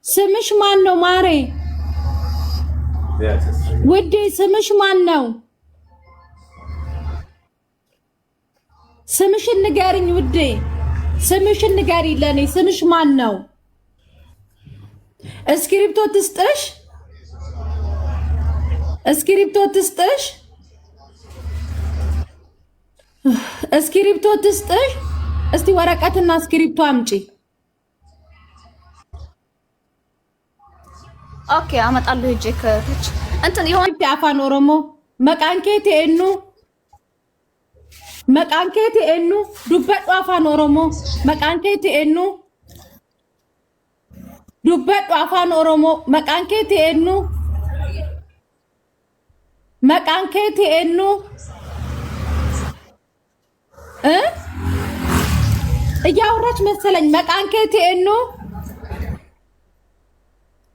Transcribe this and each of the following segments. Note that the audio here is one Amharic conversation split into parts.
ስምሽ ማን ነው ማሬ? ውዴ ስምሽ ማን ነው? ስምሽን ንገሪኝ ውዴ፣ ስምሽን ንገሪ ለኔ። ስምሽ ማን ነው? እስክሪፕቶ ትስጥሽ፣ እስክሪፕቶ ትስጥሽ፣ እስክሪፕቶ ትስጥሽ። እስቲ ወረቀትና እስክሪፕቶ አምጪ። ኦኬ አመጣለሁ። እጄ ከታች እንትን ይሆን አፋን ኦሮሞ መቃንኬት ኤኑ መቃንኬት ኤኑ ዱበዱ አፋን ኦሮሞ መቃንኬት ኤኑ ዱበዱ አፋን ኦሮሞ መቃንኬት ኤኑ መቃንኬት ኤኑ እያወራች መሰለኝ። መቃንኬት ኤኑ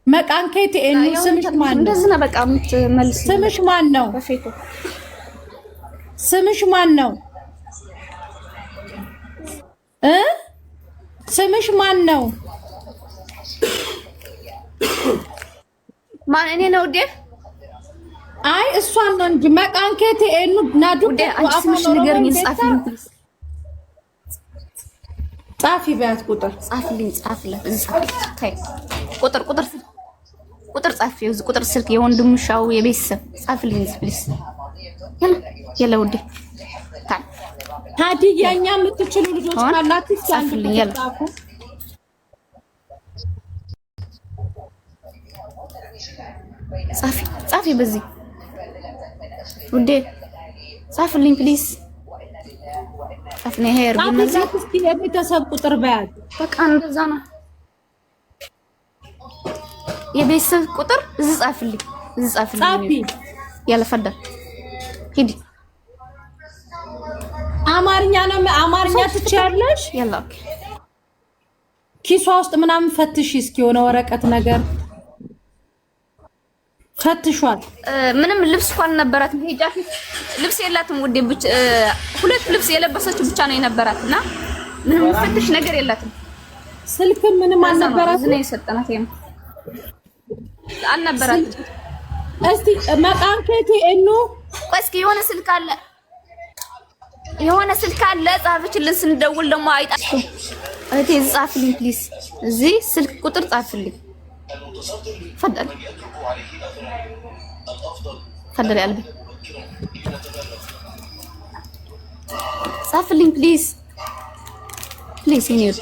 መቃንኬት ኤኑ ስምሽ ማን ነው? እንደዚህ ነው በቃ የምትመልስ። ስምሽ ማን ነው? ስምሽ ማን ነው? ስምሽ ማን ነው? ማን እኔ ነው ዴ? አይ እሷን ነው እንጂ መቃንኬት ኤኑ ናዱ ዴ አንቺ ስምሽ ንገርኝ። ጻፊልኝ ፕሊዝ። ጻፊ ቢያት ቁጥር ጻፊልኝ። ጻፊለት ታይ ቁጥር ቁጥር ጻፊ። ቁጥር ስልክ የወንድምሻው የቤተሰብ ጻፊልኝ ፕሊዝ። የለ ውዴ ታዲያኛ የምትችሉ ልጆች ካላችሁ ጻፊልኝ። የለ ጻፊ በዚህ ውዴ ጻፊልኝ ፕሊዝ። ጻፊልኝ። ሄር በእነዚህ የቤተሰብ ቁጥር በያት። በቃ እንደዛ ነው። የቤተሰብ ቁጥር እዚህ ጻፊልኝ፣ እዚህ ጻፊልኝ። ያለ ፈዳ ሂዲ። አማርኛ ነው። አማርኛ ትችያለሽ? ያላ ኦኬ። ኪሷ ውስጥ ምናምን ፈትሽ እስኪ የሆነ ወረቀት ነገር ፈትሿል። ምንም ልብስ እንኳን ነበራት። ሄጃ ልብስ የላትም ውዴ። ሁለት ልብስ የለበሰችው ብቻ ነው የነበራትና ምንም ፈትሽ ነገር የላትም። ስልክ ምንም አልነበራት ነው የሰጠናት ይሄን አልነበራት። እስቲ መቃንኬት ኤኑ ቆይ እስኪ የሆነ ስልክ አለ፣ የሆነ ስልክ አለ ጻፍችልን። ስንደውል ደግሞ አይጣችሁ እቴ ጻፍልኝ ፕሊዝ። እዚህ ስልክ ቁጥር ጻፍልኝ። ፈደል ፈደል ያልቢ ጻፍልኝ ፕሊዝ ፕሊዝ። ይኒውድ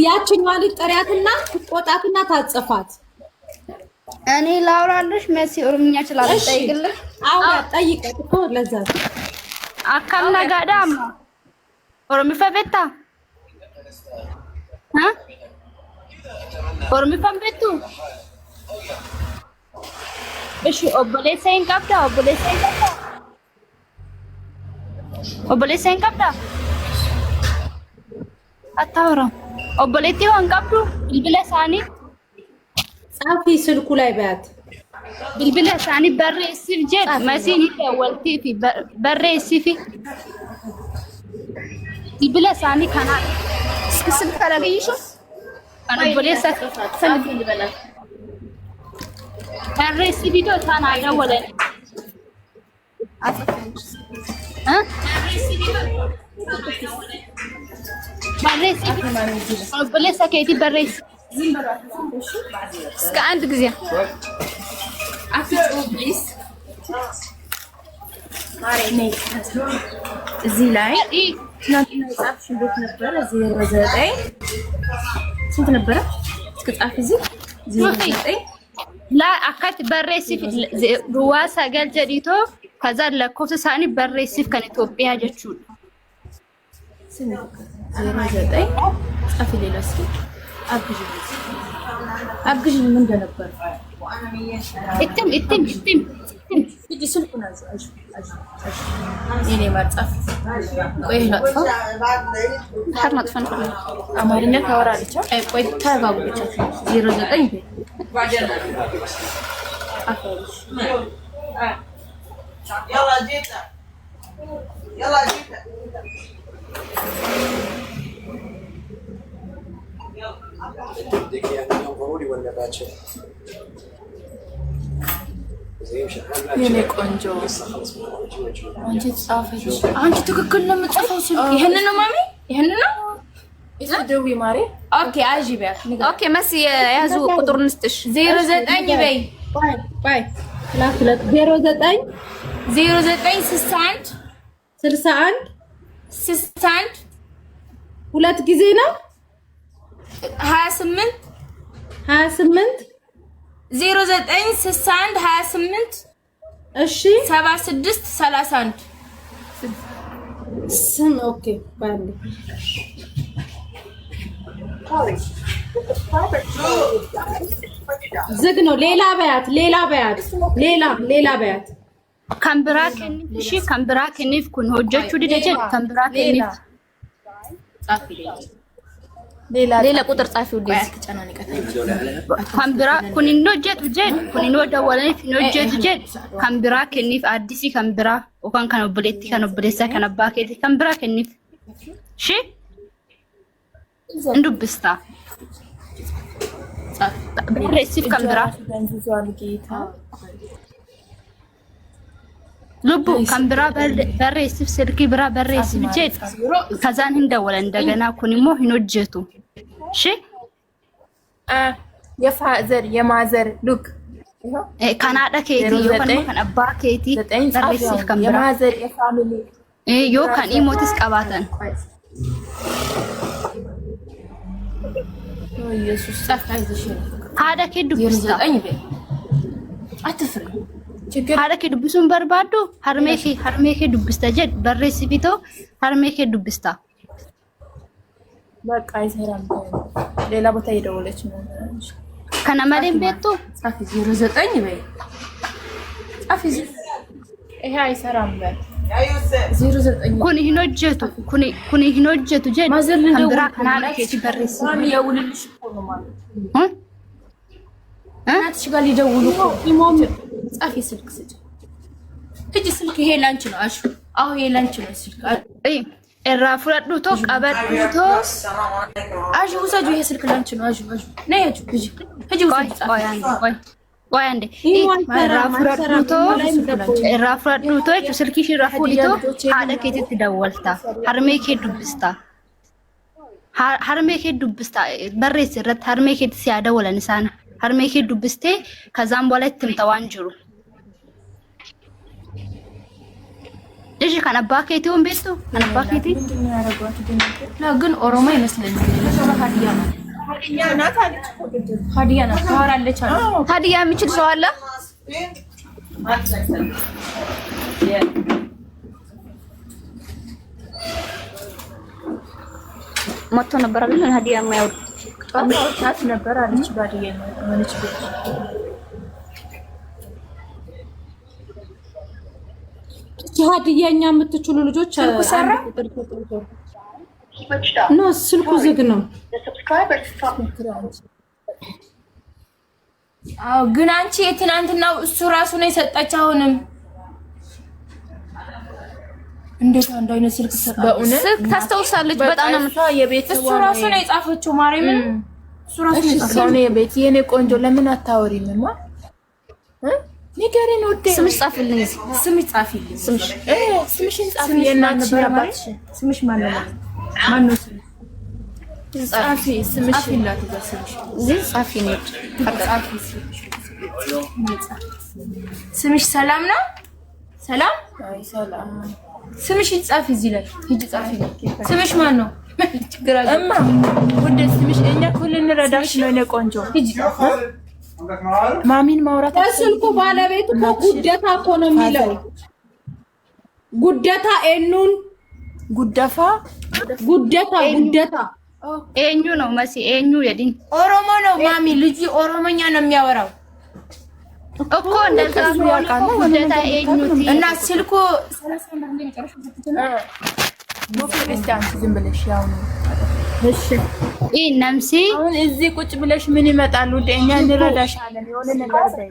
ያቺኛዋ ልጅ ጠሪያትና ትቆጣትና ታጽፋት። እኔ ላውራልሽ መሲ ኦሮምኛ እችላለሁ። ጠይቅልህ? አዎ ጠይቀት እኮ ለዛ አካምና ጋዳማ ኦሮሚፋ ቤታ ኦሮሚፋ ቤቱ እሺ። ኦቦሌሰን ቀብዳ ኦቦሌሰን ቀብዳ አታወራም። ኦቦሌቲ ዋን ቀብዱ ብልብለ ሳኒ ጻፊ ስልኩ ላይ በያት። ብልብለ ሳኒ በሬ ሲፍ ጀድ መሲኒ ወልቲ ፊ በሬ ሲፊ ብልብለ ሳኒ ካና ስልክ ካላገኝሽ ካና ኦቦሌሳ ሰልፍ ልበላ በሬ ሲፊ ዶ ታና ደወለ አጥፍሽ በሬሲ ኦቦሌሳ ከይቲ በሬሲ እስከ አንድ ጊዜ እዚህ ላይ ትናንትና የጻፍሽ እንዴት ነበረ? 09 ስንት ነበረ? እስከ ጻፍ እዚህ 09 ላ አካት በሬሲ ዱዋ ሰገል ጀዲቶ ከዛ ለኮስ ሳኒ በሬሲ ከን ኢትዮጵያ ጀቹ 09 ጻፍ። ሌላ እስኪ አግዥ ምን እንደነበር እትም እጂ ስልኩን አዝ የኔ ማጻፍ። ቆይ ላጥፋ ሀርናጥፈን አማርኛ ታወራለች። ቆይ ተባብለች 09 አፈርሽ يلا جيتا የኔ ቆንጆ አንቺ ጻፈሽ። አንቺ ትክክል ነው የምጽፈው። ይሄን ነው ማሚ፣ ይሄን ነው ደዊ ማሬ። ኦኬ አጂ በያ ኦኬ መሲ ያዙ ቁጥሩን እንስጥሽ 09 በይ ባይ 09 61 61 ሁለት ጊዜ ነው 28 0961 28 እሺ 76 31 ስም ኦኬ ባይ ዝግ ነው። ሌላ በያት ከንብራ ከኒፍ ከንብራ ከኒፍ ኩን ሆጀቹ ዲደጀ ከንብራ ከኒፍ ሌላ ቁጥር ጻፊው ዲስ ከንብራ ኩኒኖ ጀት ጀት ኩኒኖ ደወለኒፍ ኖጀት ጀት ከንብራ ከኒፍ አዲሲ ከንብራ ወካን ከነብሌቲ ከነብሌሳ ከነባከቲ ከንብራ ከኒፍ እሺ እንዱብስታ በሬሲፍ ከንብራ ልቡ ከንብራ በሬሲፍ ስልኪ ብራ በሬሲፍ ጀት ከዛን እንደወለ እንደገና ኩኒሞ ሂኖጀቱ እሺ የፋዘር የማዘር ሉክ ካናዳ ኬቲ የሆነ ከነባ ኬቲ በሬሲፍ ከንብራ የማዘር የፋሚሊ ዮ ካን ኢሞቲስ ቀባተን ኢየሱስ ጻፋይሽ ሃዳ ኬዱ ብስታ አትፍሪ ሃዳ ኬዱ ብሱን በርባዶ harmeeke dubbista jed barreessifito harmeeke dubbista በቃ አይሰራም። ሌላ ቦታ እየደወለች ነው። kana maleen beektu ጻፊ 09 በይ ጻፊ ይሄ አይሰራም በይ 09 kuni hin hojjetu jed kan biraa kanaadha keeti barreessi ማሚ የውልልሽ እኮ ነው ማለት እናትሽ ጋር ሊደውሉ እኮ ኢሞም ጻፊ ስልክ ስጭ እጂ ስልክ ይሄ ላንቺ ነው። አሹ አሁ ይሄ ላንቺ ነው ስልክ irraa fudhadhuto qabadhuto አሹ ውሰጁ ይሄ ስልክ ላንቺ ነው። አሹ ነይ አሹ እጂ ወያንዴ irraa fudhadhuto jechuun silkii irraa fuudhito haadha keetitti dawwalta harmee kee dubbista barreessi irratti harmee keetti si yaa dawwalan isaan harmee kee dubbistee kazaan boola itti himta waan jiru እሺ kan abbaa keetii ሆን ቤቱ kan abbaa keetii ግን ኦሮሞ ይመስለኛል። ሀዲያ ናት ታወራለች አለ። ሀዲያ የሚችል ሰው አለ? መጥቶ ነበር አይደል? ሀዲያ የማያወሩ ጣጣት ነበር አለች። ባዲያ ማለች ሀዲያኛ የምትችሉ ልጆች ነው። ስልኩ ዝግ ነው። አዎ ግን አንቺ የትናንትናው እሱ ራሱ ነው የሰጠች። አሁንም እንዴት አንድ አይነት ስልክ ሰጣች? ስልክ ታስታውሳለች። በጣም ነው እሱ ራሱ ነው የጻፈችው። ማርያምን እሱ ራሱ ነው የጻፈው። የቤት የኔ ቆንጆ ለምን አታወሪኝማ? ንገሪኝ ወዴ ስምሽ ጻፊልኝ። ስምሽ ጻፊልኝ። ስምሽን ጻፊ። የእናትሽ አባት ስምሽ ማን ነው? ጻፊ ስምሽ ይላል። ጻፊ ነው። ስምሽ ሰላም ነው? ሰላም? አይ ሰላም። ስምሽን ጻፊ እዚህ ላይ ሂጂ ጻፊ። ስምሽ ማን ነው? እማ ወደ ስምሽ እኛ ሁሉ እንረዳሽ ነው። የኔ ቆንጆ ሂጂ ጻፊ። ማሚን ማውራት ስልኩ ባለቤቱ እኮ ጉደታ እኮ ነው የሚለው። ጉደታ ኤኑን ጉደታ ኤኙ ነው መሲ ኤኙ የዲን ኦሮሞ ነው ማሚ። ልጅ ኦሮሞኛ ነው የሚያወራው እኮ እንደዛ ነው። ጉደታ ኤኙ እና ስልኩ 30 ብር እንደሚጨርሽ ክርስቲያን ዝም ብለሽ ያው ነው። እሺ ነምሲ አሁን እዚህ ቁጭ ብለሽ ምን ይመጣሉ? እኛ እንረዳሻለን። የሆነ ነገር ዘይ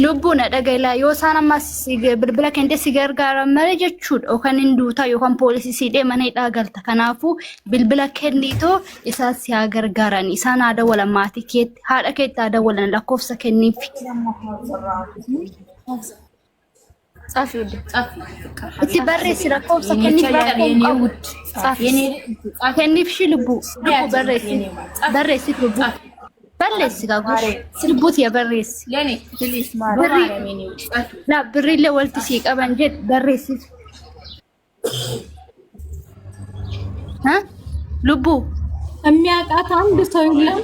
Lubbuun dhagaila yoo isaan ammas bilbila kente si gargaaramare jechuudha yookaan hinduutaa yookaan poolisii si deemanii dhaagalta kanaafuu bilbila kennitoo isaa si gargaaran isaan haadha wala maatii keetti haadha keetti haadha wala lakkoofsa kenniif. Safi itti barreessi lakkoofsa kenniif shi lubbu barreessi lubbu. Barreessi gaaguu sirbuuti yaa barreessi. Na birriillee walti sii qaban jedh barreessi. Lubbuu የሚያውቃት አንድ ሰው የለም።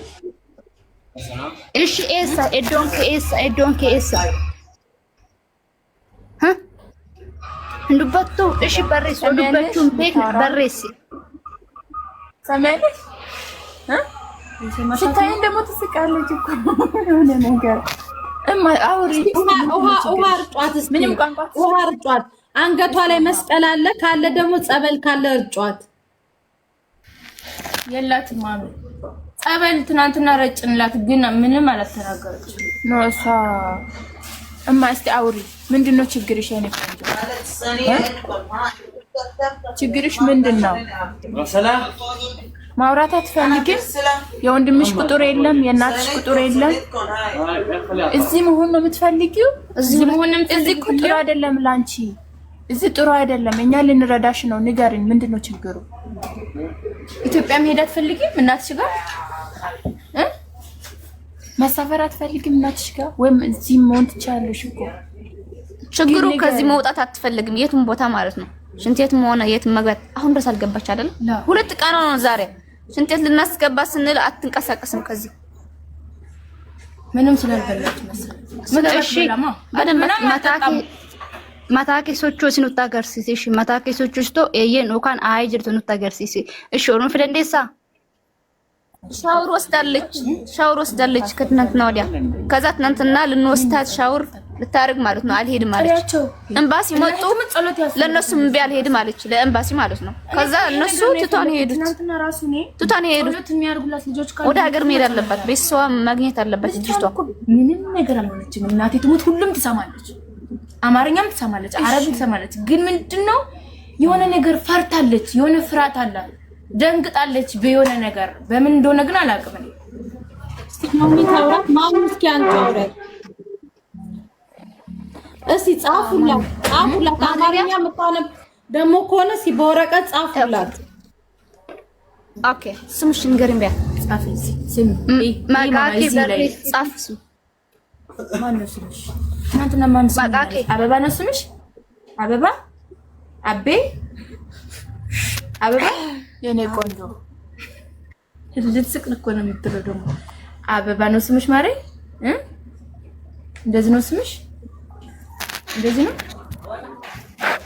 እሺ eddoon kee eessa Ndubattu ishi barreessi dubachuun beekna barreessi. ሰማያለሽ ሽታዬን ደግሞ ትስቃለች እኮ የሆነ ነገር እማ አውሪ ውሃ እርጯት እስኪ ምንም ቋንቋ ውሃ እርጯት አንገቷ ላይ መስቀል አለ ካለ ደግሞ ጸበል ካለ እርጯት የላትም ማሚ ጸበል ትናንትና ረጭንላት ግን ምንም አላተናገረች ነው እሷ እማ እስቲ አውሪ ምንድነው ችግርሽ የኔ ቆንጆ ችግርሽ ምንድነው ሰላም ማውራት አትፈልጊም የወንድምሽ ቁጥር የለም የእናትሽ ቁጥር የለም እዚህ መሆን ነው የምትፈልጊው እዚህ ቁጥር አይደለም ላንቺ እዚህ ጥሩ አይደለም እኛ ልንረዳሽ ነው ንገሪኝ ምንድነው ችግሩ ኢትዮጵያ መሄድ አትፈልጊም እናትሽ ጋር መሳፈር አትፈልጊም እናትሽ ጋር ወይም እዚህ መሆን ትችያለሽ እኮ ችግሩ ከዚህ መውጣት አትፈልግም የቱም ቦታ ማለት ነው ሽንቴት ሆነ የት መግባት አሁን ድረስ አልገባች አይደል ሁለት ቀን ነው ዛሬ ሽንቴት ልናስገባ ስንል አትንቀሳቀስም ከዚህ ምንም ስላልበላች መሰለኝ እሺ ማታኬ ሶቾ ሲኑታ ገርሲሲ ማታኬ ሶቾስቶ ኤየን ኦካን አይ ጅርቶ ኑታ ገርሲሲ እሺ ኦሮሞ ፍደንዴሳ ሻወር ወስዳለች ከትናንትና ወዲያ ከዛ ትናንትና ልንወስታት ሻወር ልታርግ ማለት ነው አልሄድም ማለት ኤምባሲ መጡ ለነሱ እምቢ አልሄድም ማለት ለኤምባሲ ማለት ነው ከዛ እነሱ ትቷን ሄዱት ወደ ሀገር መሄድ አለባት ቤተሰዋ ማግኘት አለባት ልጅቷ ምንም ነገር አልሆነችም እናቴ ትሙት ሁሉም ትሰማለች አማርኛም ትሰማለች አረብም ትሰማለች ግን ምንድነው የሆነ ነገር ፈርታለች የሆነ ፍርሃት አላት ደንግጣለች በየሆነ ነገር በምን እንደሆነ ግን አላውቅም ማሚ ታውራት ማሚ እስኪ አንተውረት እስቲ ጻፉላት አማርኛ መጣነብ ደሞ ኮነ ሲበወረቀት ጻፉላት ኦኬ ስምሽ ንገሪኝ ቢያ ጻፊ ስም ማጋቂ በርስ ጻፍሱ ማን ነው ስምሽ ትናንትና ማን ማጋቂ አበባ ነው ስምሽ አበባ አቤ አበባ የኔ ቆንጆ ልትስቅ እኮ ነው የምትለው ደግሞ አበባ ነው ስምሽ ማሬ እንደዚህ ነው ስምሽ እንደዚህ ነው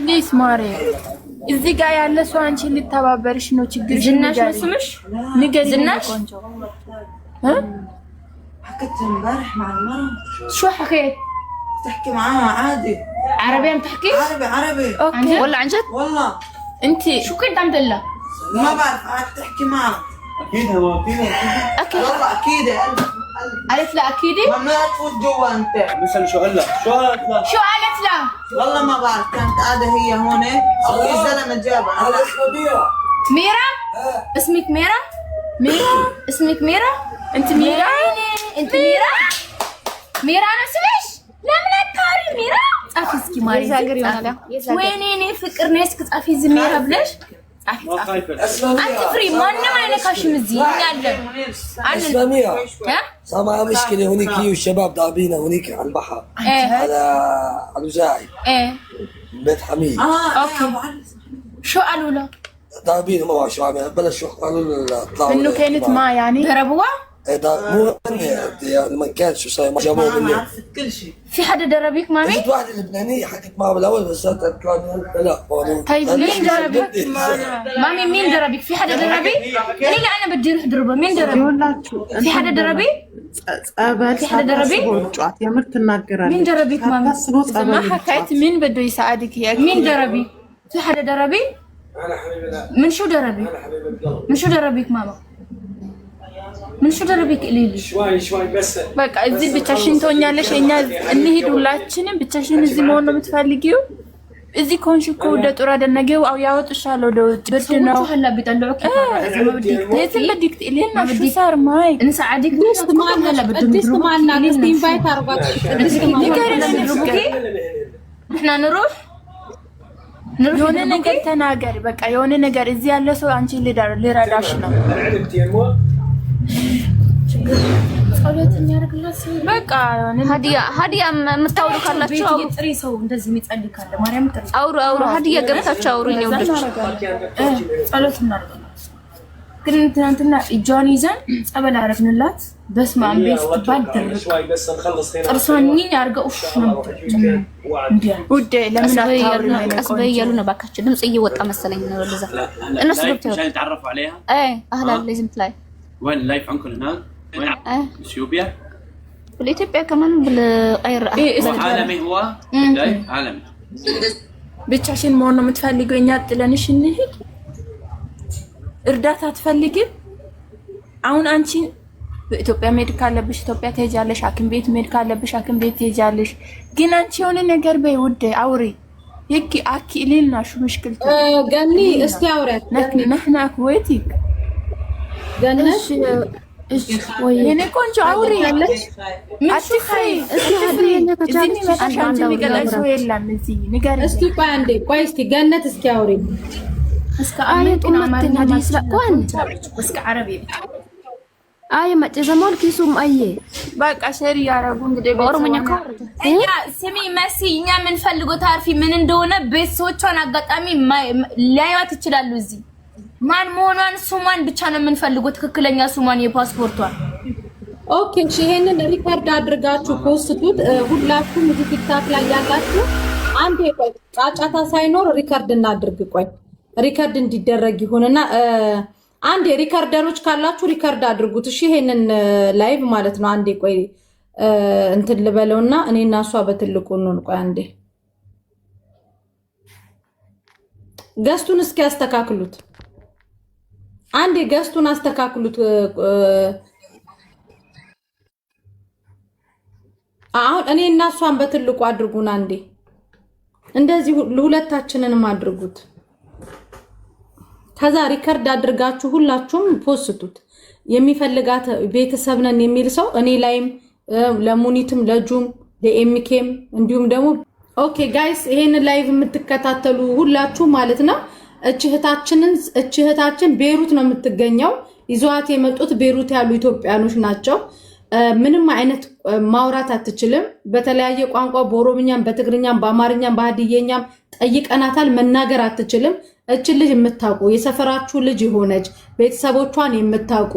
ሊስ ማሬ እዚህ ጋር ያለ ሰው አንቺ ልተባበርሽ ነው ችግር ዝናሽ ነው ስምሽ ንገሪ ዝናሽ حكيت امبارح مع المرأة شو حكيت تحكي معاها عادي عربي عم تحكي عربي اوكي والله عن جد والله انت شو كنت عم تقول لها ما بعرف قعدت تحكي معها اكيد هو اكيد والله اكيد قالت لها اكيد ممنوع تفوت جوا انت مثلا شو قال لك شو قالت لها والله ما بعرف كانت قاعده هي هون في زلمه جابها انا اسمه ميرا اسمك ميرا اسمك ميرا انت ميرا انت ميرا انا اسمش لا من اكاري ميرا ጻፊ እስኪ ማሪ ወይኔ እኔ ፍቅር ነኝ እስኪ ጻፊ ዝሜራ ብለሽ አትፍሪ ማንም አይነካሽም እዚህ ያለን اسلاميه سامعه مشكله هونيك هي والشباب ضاربينها هونيك على البحر على وزاعي بيت حميد اوكي شو قالوا له ضاربينه ما بعرف شو عمل بلش شو قالوا له اطلعوا انه كانت ما يعني ضربوها مو لما كان شو صاير ما جابوه بالليل عرفت كل شيء في حدا دربيك مامي اجت واحده لبنانيه حكيت معها بالاول بس صارت لا طيب مين دربك مامي مين دربك في حدا دربك ليه انا بدي اروح ضربه مين دربك في حدا دربك في حدا دربك يمر تناغرالك مين دربك مامي ما حكيت مين بده يساعدك هيك مين دربك في حدا دربك انا حبيبي لا من شو دربك من شو دربك ماما ምን ሸደረብክ ኢሊሊ በቃ እዚህ ብቻሽን ትሆኛለሽ እኛ እንሂድ ሁላችንም ብቻሽን እዚህ መሆን ነው የምትፈልጊው እዚህ ኮንሽኮ ወደ ጦር አደነገው አው ያወጥሻል ወደ ውጭ ብርድ ነው هلا بيطلعوك لازم بدك تقلينا شو صار معي نساعدك استمعنا هلا بدهم يروحوا انفايت اربعه احنا نروح የሆነ ነገር ተናገር በቃ የሆነ ነገር እዚህ ያለ ሰው አንቺ ሊረዳሽ ነው ጸሎት የሚያደርግላት ሰው በቃ ሀዲያ የምታውሩ ካላችሁ አውሩ ጥሪ ሰው እንደዚህ የሚጸልይ ካለ ማርያም ጥሪ አውሩ ሀዲያ ገብታችሁ አውሩኝ ነው ጸሎት እናደርጋለን ግን ትናንትና እጇን ይዘን ጸበል አረግንላት በስመ አብ በስትባል ድርቅ ጥርሷንኝ አርገው ነው ውዴ ለምን አታውሪ ቀስ በያሉ ነው ባካችሁ ድምጽ እየወጣ መሰለኝ ነው ለዛ እነሱ ገብተው تعرفوا عليها اهلا لازم تلاقي وين اللايف عندكم هناك وين اثيوبيا بالاثيوبيا كمان بالغير عالمي هو لايف عالمي ብቻሽን መሆን ነው የምትፈልጊው እኛ ጥለንሽ እንሂድ እርዳታ አትፈልጊም አሁን አንቺ በኢትዮጵያ ሜዲካል ካለብሽ ኢትዮጵያ ትሄጃለሽ ሐኪም ቤት ሜዲካል ካለብሽ ሐኪም ቤት ትሄጃለሽ ግን አንቺ የሆነ ነገር በይ ውዴ አውሪ ይኪ አኪ ሊልና ሹ مشكلته ገኒ እስቲ አውሪያት ነህና ኩዌቲክ ገነሽ እሺ ወይ የኔ ቆንጆ አውሪ ያለሽ አትፍሪ እስቲ ሀዲያ ከቻለሽ አንቺ የሚገላሽ ሰው የለም እዚህ ንገሪ እስቲ ቆይ እስቲ ገነት እስቲ አውሪ እስከ አሜሪካና ማርኛ ዲስላቋን እስከ አረብ አይ ማጨዘሞል ኪሱም አየ በቃ ሸሪ ያረጉ እንግዲህ በኦሮሞኛ እኛ ስሚ መሲ እኛ ምን ፈልጎ ታርፊ ምን እንደሆነ ቤተሰቦቿን አጋጣሚ ሊያዩት ይችላሉ እዚህ ማን መሆኗን ሱማን ብቻ ነው ምን ፈልጎ ትክክለኛ ሱማን የፓስፖርቷን ኦኬ እሺ ይሄንን ሪከርድ አድርጋችሁ ፖስቱት ሁላችሁም እዚህ ቲክታክ ላይ ያላችሁ አንዴ ቆይ ጫጫታ ሳይኖር ሪከርድ እናድርግ ቆይ ሪከርድ እንዲደረግ ይሁንና አንዴ ሪከርደሮች ካላችሁ ሪከርድ አድርጉት እሺ ይሄንን ላይቭ ማለት ነው አንዴ ቆይ እንትን ልበለውና እኔና እሷ በትልቁ ነው ቆይ አንዴ ገስቱን እስኪ ያስተካክሉት አንዴ ገስቱን አስተካክሉት አሁን እኔና እሷን በትልቁ አድርጉና አንዴ እንደዚህ ለሁለታችንንም አድርጉት ከዛ ሪከርድ አድርጋችሁ ሁላችሁም ፖስቱት የሚፈልጋት ቤተሰብ ነን የሚል ሰው እኔ ላይም ለሙኒትም ለጁም ለኤምኬም እንዲሁም ደግሞ ኦኬ ጋይስ ይሄን ላይቭ የምትከታተሉ ሁላችሁ ማለት ነው እህታችን ቤሩት ነው የምትገኘው ይዟት የመጡት ቤሩት ያሉ ኢትዮጵያኖች ናቸው ምንም አይነት ማውራት አትችልም በተለያየ ቋንቋ በኦሮምኛም በትግርኛም በአማርኛም በሃዲየኛም ጠይቀናታል መናገር አትችልም እቺ ልጅ የምታውቁ የሰፈራችሁ ልጅ የሆነች ቤተሰቦቿን የምታውቁ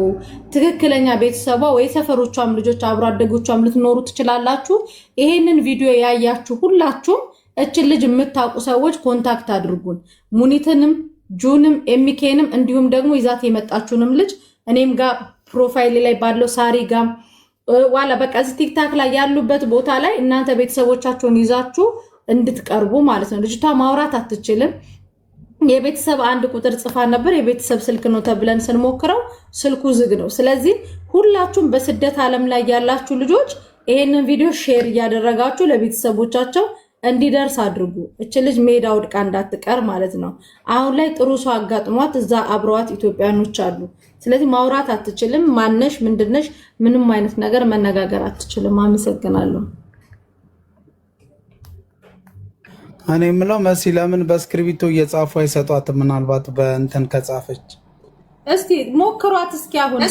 ትክክለኛ ቤተሰቧ ወይ ሰፈሮቿም ልጆች አብሮ አደጎቿም ልትኖሩ ትችላላችሁ ይሄንን ቪዲዮ ያያችሁ ሁላችሁም እቺ ልጅ የምታውቁ ሰዎች ኮንታክት አድርጉን ሙኒትንም ጁንም ኤምኬንም እንዲሁም ደግሞ ይዛት የመጣችሁንም ልጅ እኔም ጋር ፕሮፋይል ላይ ባለው ሳሪ ጋር ዋላ በቃ እዚህ ቲክታክ ላይ ያሉበት ቦታ ላይ እናንተ ቤተሰቦቻችሁን ይዛችሁ እንድትቀርቡ ማለት ነው ልጅቷ ማውራት አትችልም የቤተሰብ አንድ ቁጥር ጽፋ ነበር የቤተሰብ ስልክ ነው ተብለን ስንሞክረው ስልኩ ዝግ ነው ስለዚህ ሁላችሁም በስደት ዓለም ላይ ያላችሁ ልጆች ይሄንን ቪዲዮ ሼር ያደረጋችሁ ለቤተሰቦቻቸው እንዲደርስ አድርጉ እቺ ልጅ ሜዳ ወድቃ እንዳትቀር ማለት ነው አሁን ላይ ጥሩ ሰው አጋጥሟት እዛ አብረዋት ኢትዮጵያኖች አሉ ስለዚህ ማውራት አትችልም ማነሽ ምንድነሽ ምንም አይነት ነገር መነጋገር አትችልም አመሰግናለሁ እኔ የምለው መሲ ለምን በስክሪፕቶ እየጻፉ አይሰጧት ምናልባት በእንትን ከጻፈች እስቲ ሞክሯት እስኪ አሁን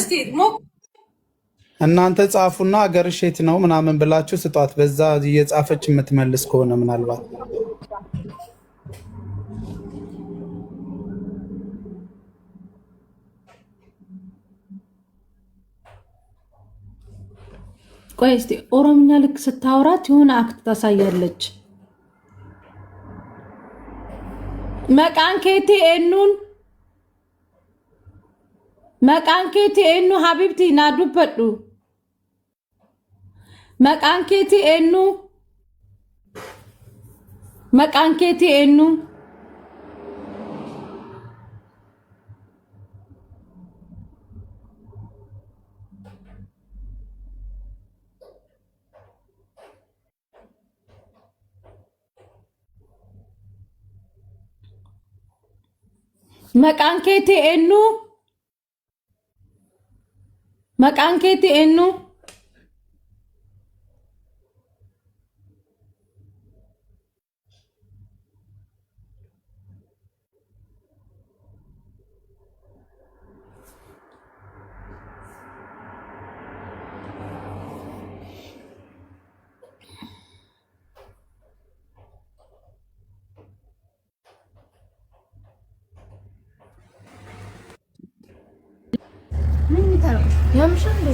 እናንተ ጻፉና አገርሽ የት ነው ምናምን ብላችሁ ስጧት በዛ እየጻፈች የምትመልስ ከሆነ ምናልባት ቆይ እስቲ ኦሮምኛ ልክ ስታወራት የሆነ አክት ታሳያለች መቃንኬቲ ኤኑ ሀቢብቲ ናዱበዱ መቃንኬቲ ኤኑ መቃንኬቲ ኤኑ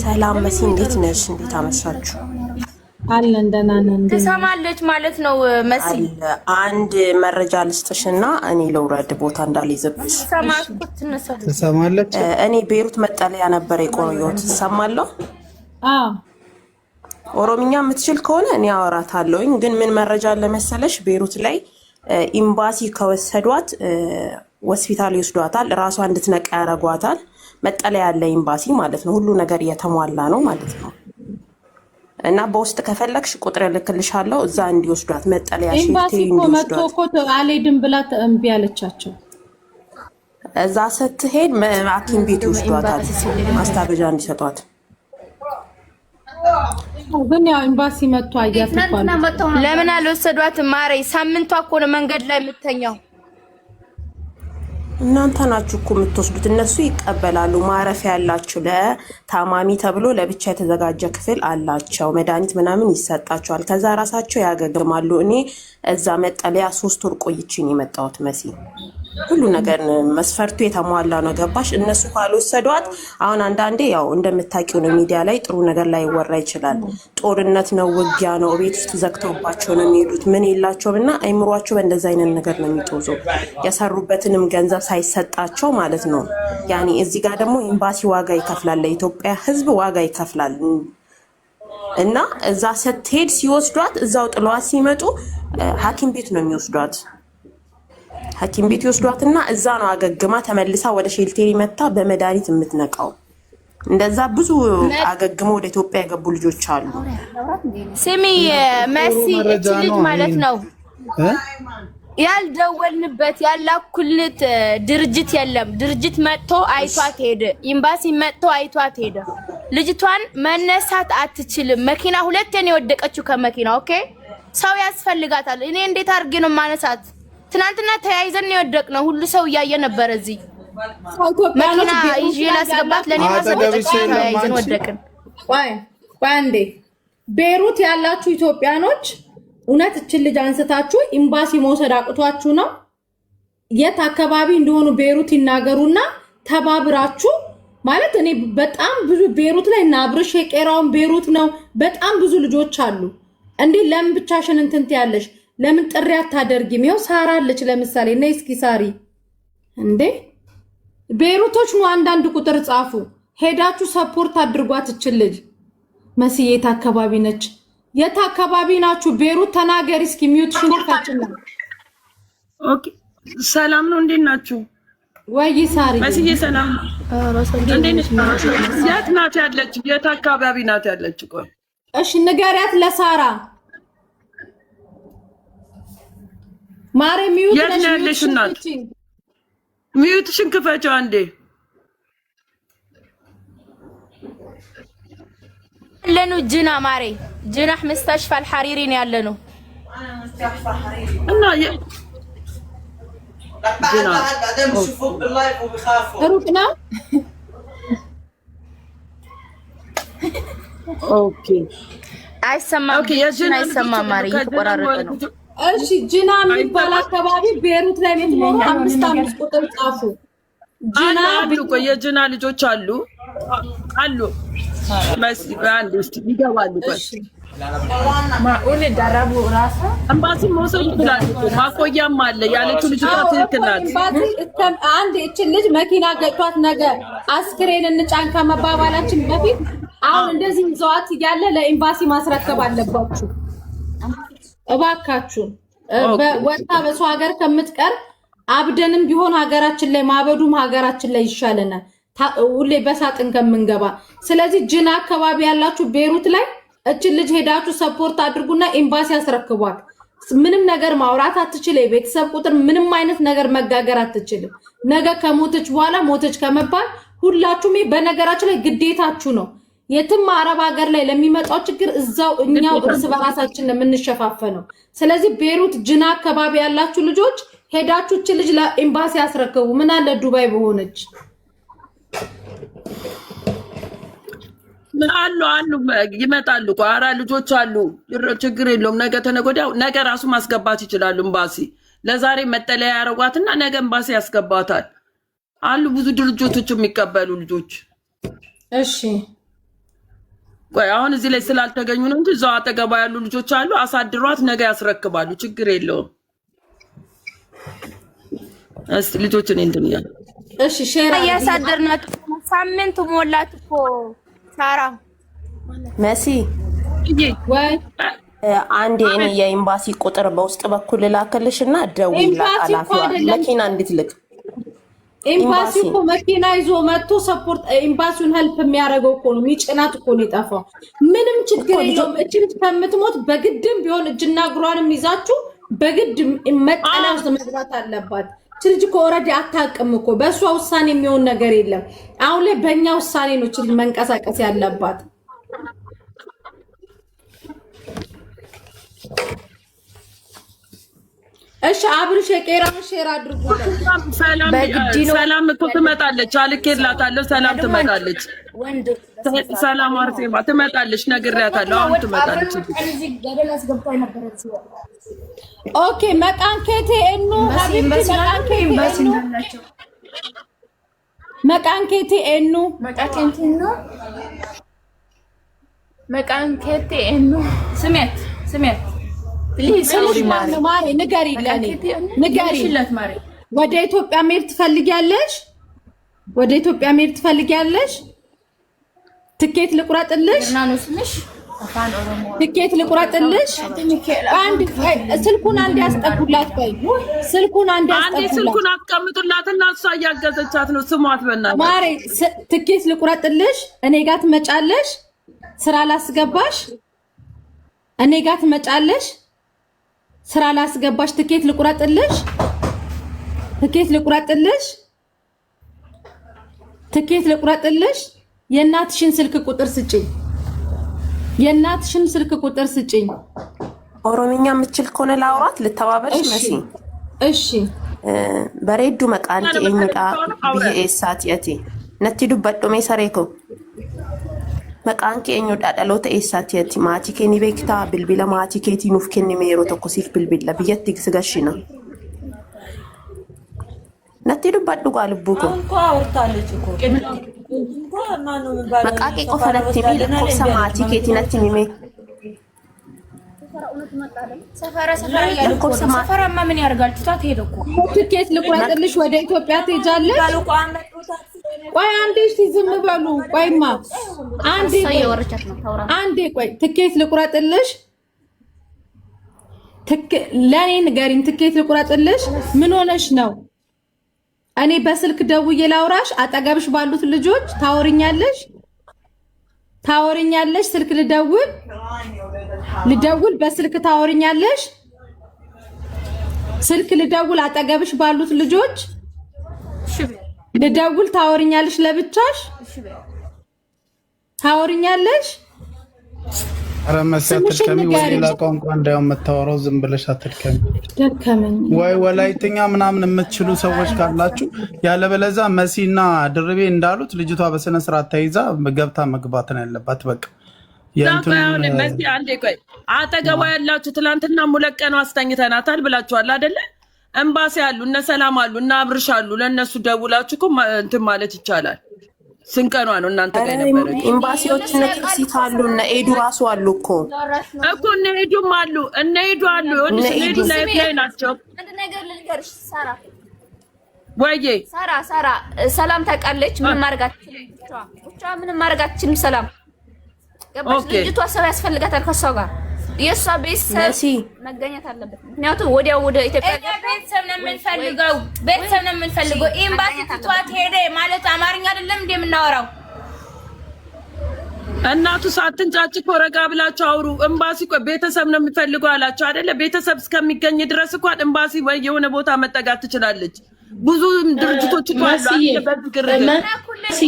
ሰላም መሲ፣ እንዴት ነሽ? እንዴት አመሻችሁ? አለን ደህና ነን። ትሰማለች ማለት ነው መሲ። አንድ መረጃ ልስጥሽና እኔ ልውረድ ቦታ እንዳልይዝብሽ። ትሰማለች? እኔ ቤሩት መጠለያ ነበር የቆየሁት። ትሰማለሁ? ኦሮምኛ የምትችል ከሆነ እኔ አወራታለሁኝ። ግን ምን መረጃ ለመሰለሽ ቤሩት ላይ ኤምባሲ ከወሰዷት ሆስፒታል ይወስዷታል፣ ራሷ እንድትነቃ ያደርጓታል። መጠለያ ያለ ኤምባሲ ማለት ነው። ሁሉ ነገር እየተሟላ ነው ማለት ነው። እና በውስጥ ከፈለግሽ ቁጥር ልክልሻለሁ፣ እዛ እንዲወስዷት መጠለያ ኤምባሲ እኮ መጥቶ እኮ አልሄድም ብላ እምቢ አለቻቸው። እዛ ስትሄድ ሐኪም ቤት ይወስዷታል፣ ማስታገጃ እንዲሰጧት። ግን ያው ኤምባሲ መጥቶ አያፍቷል። ለምን አልወሰዷትም? ማሬ ሳምንቷ እኮ ነው መንገድ ላይ የምተኛው። እናንተ ናችሁ እኮ የምትወስዱት። እነሱ ይቀበላሉ። ማረፊያ ያላችሁ ለታማሚ ተብሎ ለብቻ የተዘጋጀ ክፍል አላቸው። መድኃኒት ምናምን ይሰጣቸዋል። ከዛ ራሳቸው ያገግማሉ። እኔ እዛ መጠለያ 3 ወር ቆይቼን የመጣሁት መሲ። ሁሉ ነገር መስፈርቱ የተሟላ ነው። ገባሽ? እነሱ ካልወሰዷት አሁን አንዳንዴ ያው እንደምታውቂው ነው ሚዲያ ላይ ጥሩ ነገር ላይ ይወራ ይችላል። ጦርነት ነው፣ ውጊያ ነው፣ ቤት ውስጥ ዘግተውባቸው ነው የሚሄዱት። ምን የላቸውም እና አይምሯቸው በእንደዛ አይነት ነገር ነው የሚጦዘው። የሰሩበትንም ገንዘብ ሳይሰጣቸው ማለት ነው። ያኔ እዚህ ጋር ደግሞ ኤምባሲ ዋጋ ይከፍላል፣ ለኢትዮጵያ ሕዝብ ዋጋ ይከፍላል። እና እዛ ስትሄድ ሲወስዷት እዛው ጥለዋት ሲመጡ ሐኪም ቤት ነው የሚወስዷት። ሐኪም ቤት ይወስዷትና እዛ ነው አገግማ ተመልሳ ወደ ሼልቴሪ መታ በመድኃኒት የምትነቃው። እንደዛ ብዙ አገግሞ ወደ ኢትዮጵያ የገቡ ልጆች አሉ። ስሚ መሲ፣ እቺ ልጅ ማለት ነው ያልደወልንበት ያላኩልት ድርጅት የለም። ድርጅት መጥቶ አይቷት ሄደ። ኤምባሲ መጥቶ አይቷት ሄደ። ልጅቷን መነሳት አትችልም። መኪና ሁለቴ ነው የወደቀችው ከመኪና። ኦኬ ሰው ያስፈልጋታል። እኔ እንዴት አድርጌ ነው ማነሳት? ትናንትና ተያይዘን ነው የወደቅነው። ሁሉ ሰው እያየ ነበር። እዚህ መኪና ይዤ ላስገባት ለኔ ማሰበች ተያይዘን ወደቅን። ቆይ አንዴ፣ ቤሩት ያላችሁ ኢትዮጵያኖች እውነት እችን ልጅ አንስታችሁ ኤምባሲ መውሰድ አቅቷችሁ ነው? የት አካባቢ እንደሆኑ ቤሩት ይናገሩና ተባብራችሁ ማለት እኔ በጣም ብዙ ቤሩት ላይ እና አብርሽ የቄራውን ቤሩት ነው። በጣም ብዙ ልጆች አሉ። እንዴ ለምን ብቻሽን እንትን ትያለሽ? ለምን ጥሪ አታደርጊም? ይኸው ሳራ አለች ለምሳሌ። ነይ እስኪ ሳሪ። እንዴ ቤሩቶች ነው አንዳንድ ቁጥር ጻፉ። ሄዳችሁ ሰፖርት አድርጓት እችን ልጅ። መስዬ የት አካባቢ ነች? የት አካባቢ ናችሁ? ቤሩት ተናገሪ እስኪ። ሚውት ሽንፋችን ነው። ኦኬ ሰላም ነው። እንዴት ናችሁ? ወይ ሳሪ መስዬ ሰላም እንዴት ነሽ? የት ናት ያለችው? የት አካባቢ ናት ያለችው? ቆይ እሺ ንገሪያት ለሳራ። ማሬ ሚውት ነሽ? ያለሽ እናት ሚውትሽን ክፈችው አንዴ። ለኑ ጅና ማሬ ጅና مستشفى الحريري ነው ያለነው እና ጅና بعدين بشوفوك باللايف وبخافوا ሩቅ ነው። ኦኬ አይሰማም። ኦኬ የጅና አይሰማም። ማሬ የተቆራረጠ ነው። እሺ ጅና የሚባል አካባቢ ቤሩት ላይ የምትኖሩ 55 ቁጥር ጻፉ። ጅና ቢቆ የጅና ልጆች አሉ መስጊ አንድ ውስጥ ይገባሉ። ቆይ ማኡን ደረቡ ራሳ ኤምባሲ መውሰድ ይችላል። ማቆያም አለ ያለችው ልጅ ትክክል ናት። አንድ እቺ ልጅ መኪና ገጭቷት ነገር አስክሬን እንጫን ከመባባላችን በፊት አሁን እንደዚህ ይዘዋት እያለ ለኤምባሲ ማስረከብ አለባችሁ እባካችሁ። ወጣ በሰው ሀገር ከምትቀር አብደንም ቢሆን ሀገራችን ላይ ማበዱም ሀገራችን ላይ ይሻለናል ሁሌ በሳጥን ከምንገባ። ስለዚህ ጅና አካባቢ ያላችሁ ቤሩት ላይ እችን ልጅ ሄዳችሁ ሰፖርት አድርጉና ኤምባሲ አስረክቧት። ምንም ነገር ማውራት አትችልም። የቤተሰብ ቁጥር ምንም አይነት ነገር መጋገር አትችልም። ነገ ከሞተች በኋላ ሞተች ከመባል ሁላችሁም በነገራችን ላይ ግዴታችሁ ነው። የትም አረብ ሀገር ላይ ለሚመጣው ችግር እዛው እኛው እርስ በራሳችን የምንሸፋፈነው። ስለዚህ ቤሩት ጅና አካባቢ ያላችሁ ልጆች ሄዳችሁ እቺ ልጅ ለኤምባሲ ያስረክቡ። ምን አለ ዱባይ በሆነች አሉ ይመጣሉ። ቋራ ልጆች አሉ። ችግር የለውም። ነገ ተነገ ወዲያ ነገ ራሱ ማስገባት ይችላሉ ኤምባሲ። ለዛሬ መጠለያ ያረጓትና ነገ ኤምባሲ ያስገባታል። አሉ ብዙ ድርጅቶች የሚቀበሉ ልጆች። እሺ ቆይ አሁን እዚህ ላይ ስላልተገኙ ነው እንጂ እዛው አጠገባ ያሉ ልጆች አሉ። አሳድሯት ነገ ያስረክባሉ። ችግር የለውም። እስቲ ልጆችን እንድንያ እሺ ሼራ ያሳደርናት ሳምንት ሞላት እኮ ሳራ መሲ ወይ አንዴ እኔ የኤምባሲ ቁጥር በውስጥ በኩል ላከልሽና ደውይላት ኃላፊዋ መኪና እንድትልክ። ኤምባሲ እኮ መኪና ይዞ መጥቶ ሰፖርት ኤምባሲውን ሄልፕ የሚያደርገው እኮ ነው። ሚጭናት እኮ ነው የጠፋው። ምንም ችግር የለውም። እቺ ልጅ ከምትሞት በግድም ቢሆን እጅና እግሯንም ይዛችሁ በግድ መጠለያ ውስጥ መግባት አለባት። እቺ ልጅ እኮ ኦልሬዲ አታውቅም እኮ በእሷ ውሳኔ የሚሆን ነገር የለም። አሁን ላይ በእኛ ውሳኔ ነው እቺ ልጅ መንቀሳቀስ ያለባት። እሺ አብርሽ የቄራውን ሼር አድርጉ። ሰላም እኮ ትመጣለች። አልኬላታለሁ። ሰላም ትመጣለች። ሰላም አርሴማ ትመጣለች። ነግሬያታለሁ። አሁን ትመጣለች። ኦኬ መቃንኬቴ እኑ ሀቢብቲ መቃንኬቴ እኑ መቃንኬቴ እኑ ስሜት ማሪ ንገሪ ለኔ ንገሪለት ማሪ። ወደ ኢትዮጵያ መሄድ ትፈልጊያለሽ? ወደ ኢትዮጵያ መሄድ ትፈልጊያለሽ? ትኬት ልቁረጥልሽ? ትኬት ልቁረጥልሽ? አንድ ስልኩን አንድ ያስጠጉላት። ቆይ ስልኩን አንድ ያስጠጉላት። ስልኩን አስቀምጡላትና እሷ እያገዘቻት ነው። ስሟት በእናትህ ማሪ። ትኬት ልቁረጥልሽ? እኔ ጋር ትመጫለሽ? ስራ ላስገባሽ? እኔ ጋር ትመጫለሽ? ስራ ላስገባሽ። ትኬት ልቁረጥልሽ? ትኬት ልቁረጥልሽ? ትኬት ልቁረጥልሽ? የእናትሽን ስልክ ቁጥር ስጪኝ። የእናትሽን ስልክ ቁጥር ስጪኝ። ኦሮምኛ የምትችል ከሆነ ላውራት ልተባበልሽ መሲ። እሺ በሬዱ መቃንቲ ኤኝዳ ቢኤሳት የቲ ነቲ ዱበዶ ሜሰሬኮ መቃንኬ ኤኞዳ ዳሎተ ኤሳት የቲ ማቲ ኬኒ ቤክታ ብልቢላ ማቲ ኬቲ ኑፍ ኬኒ ሜሮ ተኮሲፍ ብልቢላ ብየት ግስጋሽና ነቲ ዱበዶ ጓልቡኮ መቃቄ ቆፈነቲ ሚል ኮሳ ማቲ ኬቲ ነቲ ሚሜ ሰፈራማ ምን ያርጋል? ትታት ሄደኩ። ትኬት ልቁረጥልሽ? ወደ ኢትዮጵያ ትሄጃለሽ? ቆይ አንዴ እስቲ ዝም በሉ። ቆይማ አንዴ ቆይ ትኬት ልቁረጥልሽ? ለኔ ንገሪኝ። ትኬት ልቁረጥልሽ? ምን ሆነሽ ነው? እኔ በስልክ ደውዬ ላውራሽ? አጠገብሽ ባሉት ልጆች ታወሪኛለሽ? ስልክ ልደውል በስልክ ታወሪኛለሽ? ስልክ ልደውል አጠገብሽ ባሉት ልጆች ልደውል ታወሪኛለሽ? ለብቻሽ ታወሪኛለሽ? ኧረ መሰል አትድከሚ። ወይ ሌላ ቋንቋ እንዳይሆን የምታወራው ዝም ብለሽ አትድከሚ። ደከመኝ። ወይ ወላይትኛ ምናምን የምትችሉ ሰዎች ካላችሁ፣ ያለበለዛ መሲና ድርቤ እንዳሉት ልጅቷ በስነ ስርዓት ተይዛ ገብታ መግባት ነው ያለባት። በቃ መሲ አንዴ ቆይ፣ አጠገቧ ያላችሁ ትላንትና ሙለቀኑ አስተኝተናታል ብላችኋል አይደለ? ኤምባሲ አሉ፣ እነ ሰላም አሉ፣ እነ አብርሽ አሉ። ለእነሱ ደውላችሁ እኮ እንትን ማለት ይቻላል። ስንቀኗ ነው እናንተ ጋር ነበር። ኤምባሲዎች እነ ትክሲት አሉ፣ እነ ኤዱ ራሱ አሉ እኮ እነ ኤዱም አሉ፣ እነ ኤዱ አሉ። እነ ኤዱ ላይ ናቸው። አንድ ነገር ልንገርሽ ሳራ፣ ወይዬ ሳራ ሰላም ታውቃለች። ምን ማርጋችን ብቻ ምንም ማርጋችን ሰላም ገባሽ? ልጅቷ ሰው ያስፈልጋታል ከሷ ጋር የሷ ቤተሰብ መገኘት አለበት። ምክንያቱም ወዲያው ወደ ኢትዮጵያ ቤተሰብ ነው የምንፈልገው። ኤምባሲ ትቷት ሄደ ማለት አማርኛ አይደለም እንዴ የምናወራው? እናቱ ሳትንጫጭ እኮ ረጋ ብላችሁ አውሩ። ኤምባሲ እኮ ቤተሰብ ነው የሚፈልገው አላችሁ አይደለ? ቤተሰብ እስከሚገኝ ድረስ እኮ ኤምባሲ ወይ የሆነ ቦታ መጠጋት ትችላለች። ብዙ ድርጅቶች አሉ በግር ኤምባሲ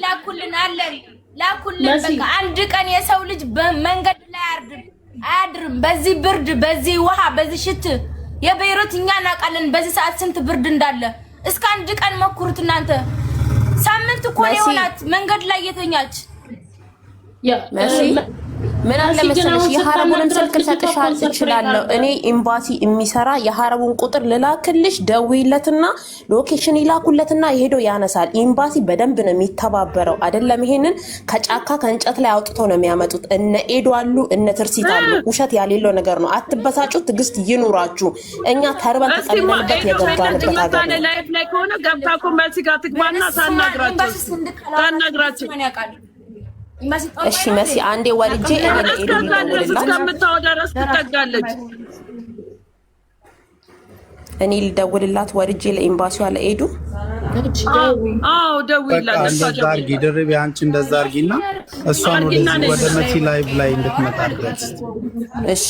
ላኩልን አለን ላኩልን በቃ አንድ ቀን የሰው ልጅ በመንገድ ላይ አያድርም በዚህ ብርድ በዚህ ውሃ በዚህ ሽት የቤይሩት እኛ እናውቃለን በዚህ ሰዓት ስንት ብርድ እንዳለ እስከ አንድ ቀን መኩሩት እናንተ ሳምንት እኮ ነው የሆናት መንገድ ላይ የተኛች ምን አለ መሰለሽ የሐረቡን ስልክ ሰጥሻል እችላለሁ እኔ ኤምባሲ የሚሰራ የሐረቡን ቁጥር ልላክልሽ ደውይለትና ሎኬሽን ይላኩለትና ይሄዶ ያነሳል ኤምባሲ በደንብ ነው የሚተባበረው አይደለም ይሄንን ከጫካ ከእንጨት ላይ አውጥተው ነው የሚያመጡት እነ ኤዶ አሉ እነ ትርሲት አሉ ውሸት ያሌለው ነገር ነው አትበሳጩ ትግስት ይኑራችሁ እኛ ተርበን ተጠልለንበት የገባንበት ሀገር ነው ላይፍ ላይ ከሆነ ገብታኮ መልስ ጋር ትግባና ታናግራችሁ እሺ መሲ አንዴ ወልጄ እኔ ለኤዱ ልደውልላት ወርጄ ለኤምባሲዋ ለኤዱ ደውይላት እንደዛ አድርጊ ድርቤ አንቺ እንደዛ አድርጊና እሷን ወደ መሲ ላይቭ ላይ እንድትመጣበት እሺ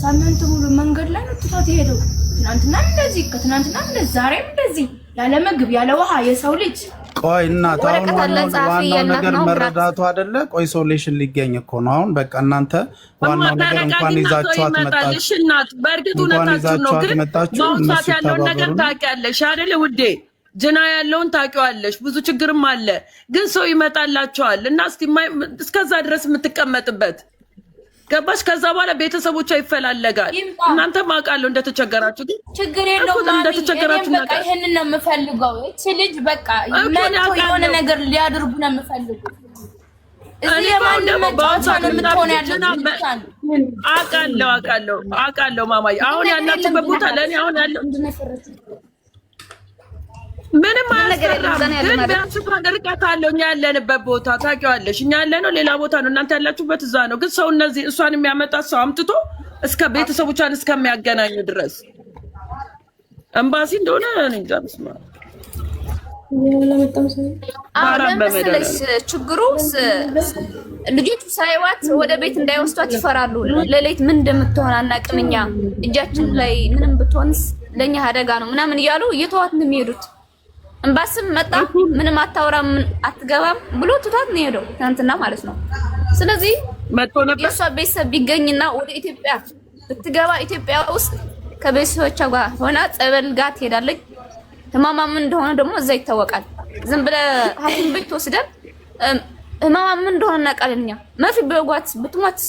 ሳምንት ሙሉ መንገድ ላይ ነው ትታት ሄደው ትናንትና እንደዚህ ከትናንትና እንደዚህ ዛሬም እንደዚህ ያለ ምግብ ያለ ውሃ የሰው ልጅ ቆይ እናት አሁን ዋናው ነገር መረዳቱ አይደለ ቆይ ሶሉሽን ሊገኝ እኮ ነው አሁን በቃ እናንተ ዋናው ነገር እንኳን ይዛችኋት መጣች እናት በእርግጥ እውነታችሁ ነው ግን ማውጣት ያለውን ነገር ታውቂያለሽ አይደለ ውዴ ጀና ያለውን ታውቂዋለሽ ብዙ ችግርም አለ ግን ሰው ይመጣላችኋል እና እስከዛ ድረስ የምትቀመጥበት ገባሽ ከዛ በኋላ ቤተሰቦቿ ይፈላለጋል እናንተ ማቃለው እንደተቸገራችሁ ችግር የለውም እንደተቸገራችሁ በቃ ይሄንን ነው የምፈልገው እቺ ልጅ በቃ መጥቶ የሆነ ነገር ሊያደርጉ ነው የምፈልገው እዚህ የማንም መጫወቻ ነው የምትሆን ያለው አቃለው ማማዬ አሁን ያላችሁበት ቦታ ለኔ አሁን ያለው ምንም አያስፈራም ግን ቢያንስ እንኳን ርቀት አለው እኛ ያለንበት ቦታ ታውቂዋለሽ እኛ ያለነው ሌላ ቦታ ነው እናንተ ያላችሁበት እዛ ነው ግን ሰው እነዚህ እሷን የሚያመጣ ሰው አምጥቶ እስከ ቤተሰቦቿን እስከሚያገናኙ ድረስ ኤምባሲ እንደሆነ እንጃ መስማ አረምስለሽ ችግሩ ልጆቹ ሳይዋት ወደ ቤት እንዳይወስዷት ይፈራሉ ለሌት ምን እንደምትሆን አናቅምኛ እጃችን ላይ ምንም ብትሆንስ ለኛ አደጋ ነው ምናምን ይያሉ እየተዋት ነው የሚሄዱት ኤምባሲም መጣ ምንም አታወራም አትገባም ብሎ ትታት ነው ሄደው ትናንትና ማለት ነው ስለዚህ መጥቶ ነበር የሷ ቤተሰብ ቢገኝና ወደ ኢትዮጵያ ብትገባ ኢትዮጵያ ውስጥ ከቤተሰቦቿ ጋር ሆና ጸበል ጋር ትሄዳለች ህማማም እንደሆነ ደግሞ እዛ ይታወቃል ዝም ብለ ሐኪም ቤት ወስደን ህማማም እንደሆነ እናቃለኛ ማፊ በጓት ብትሞት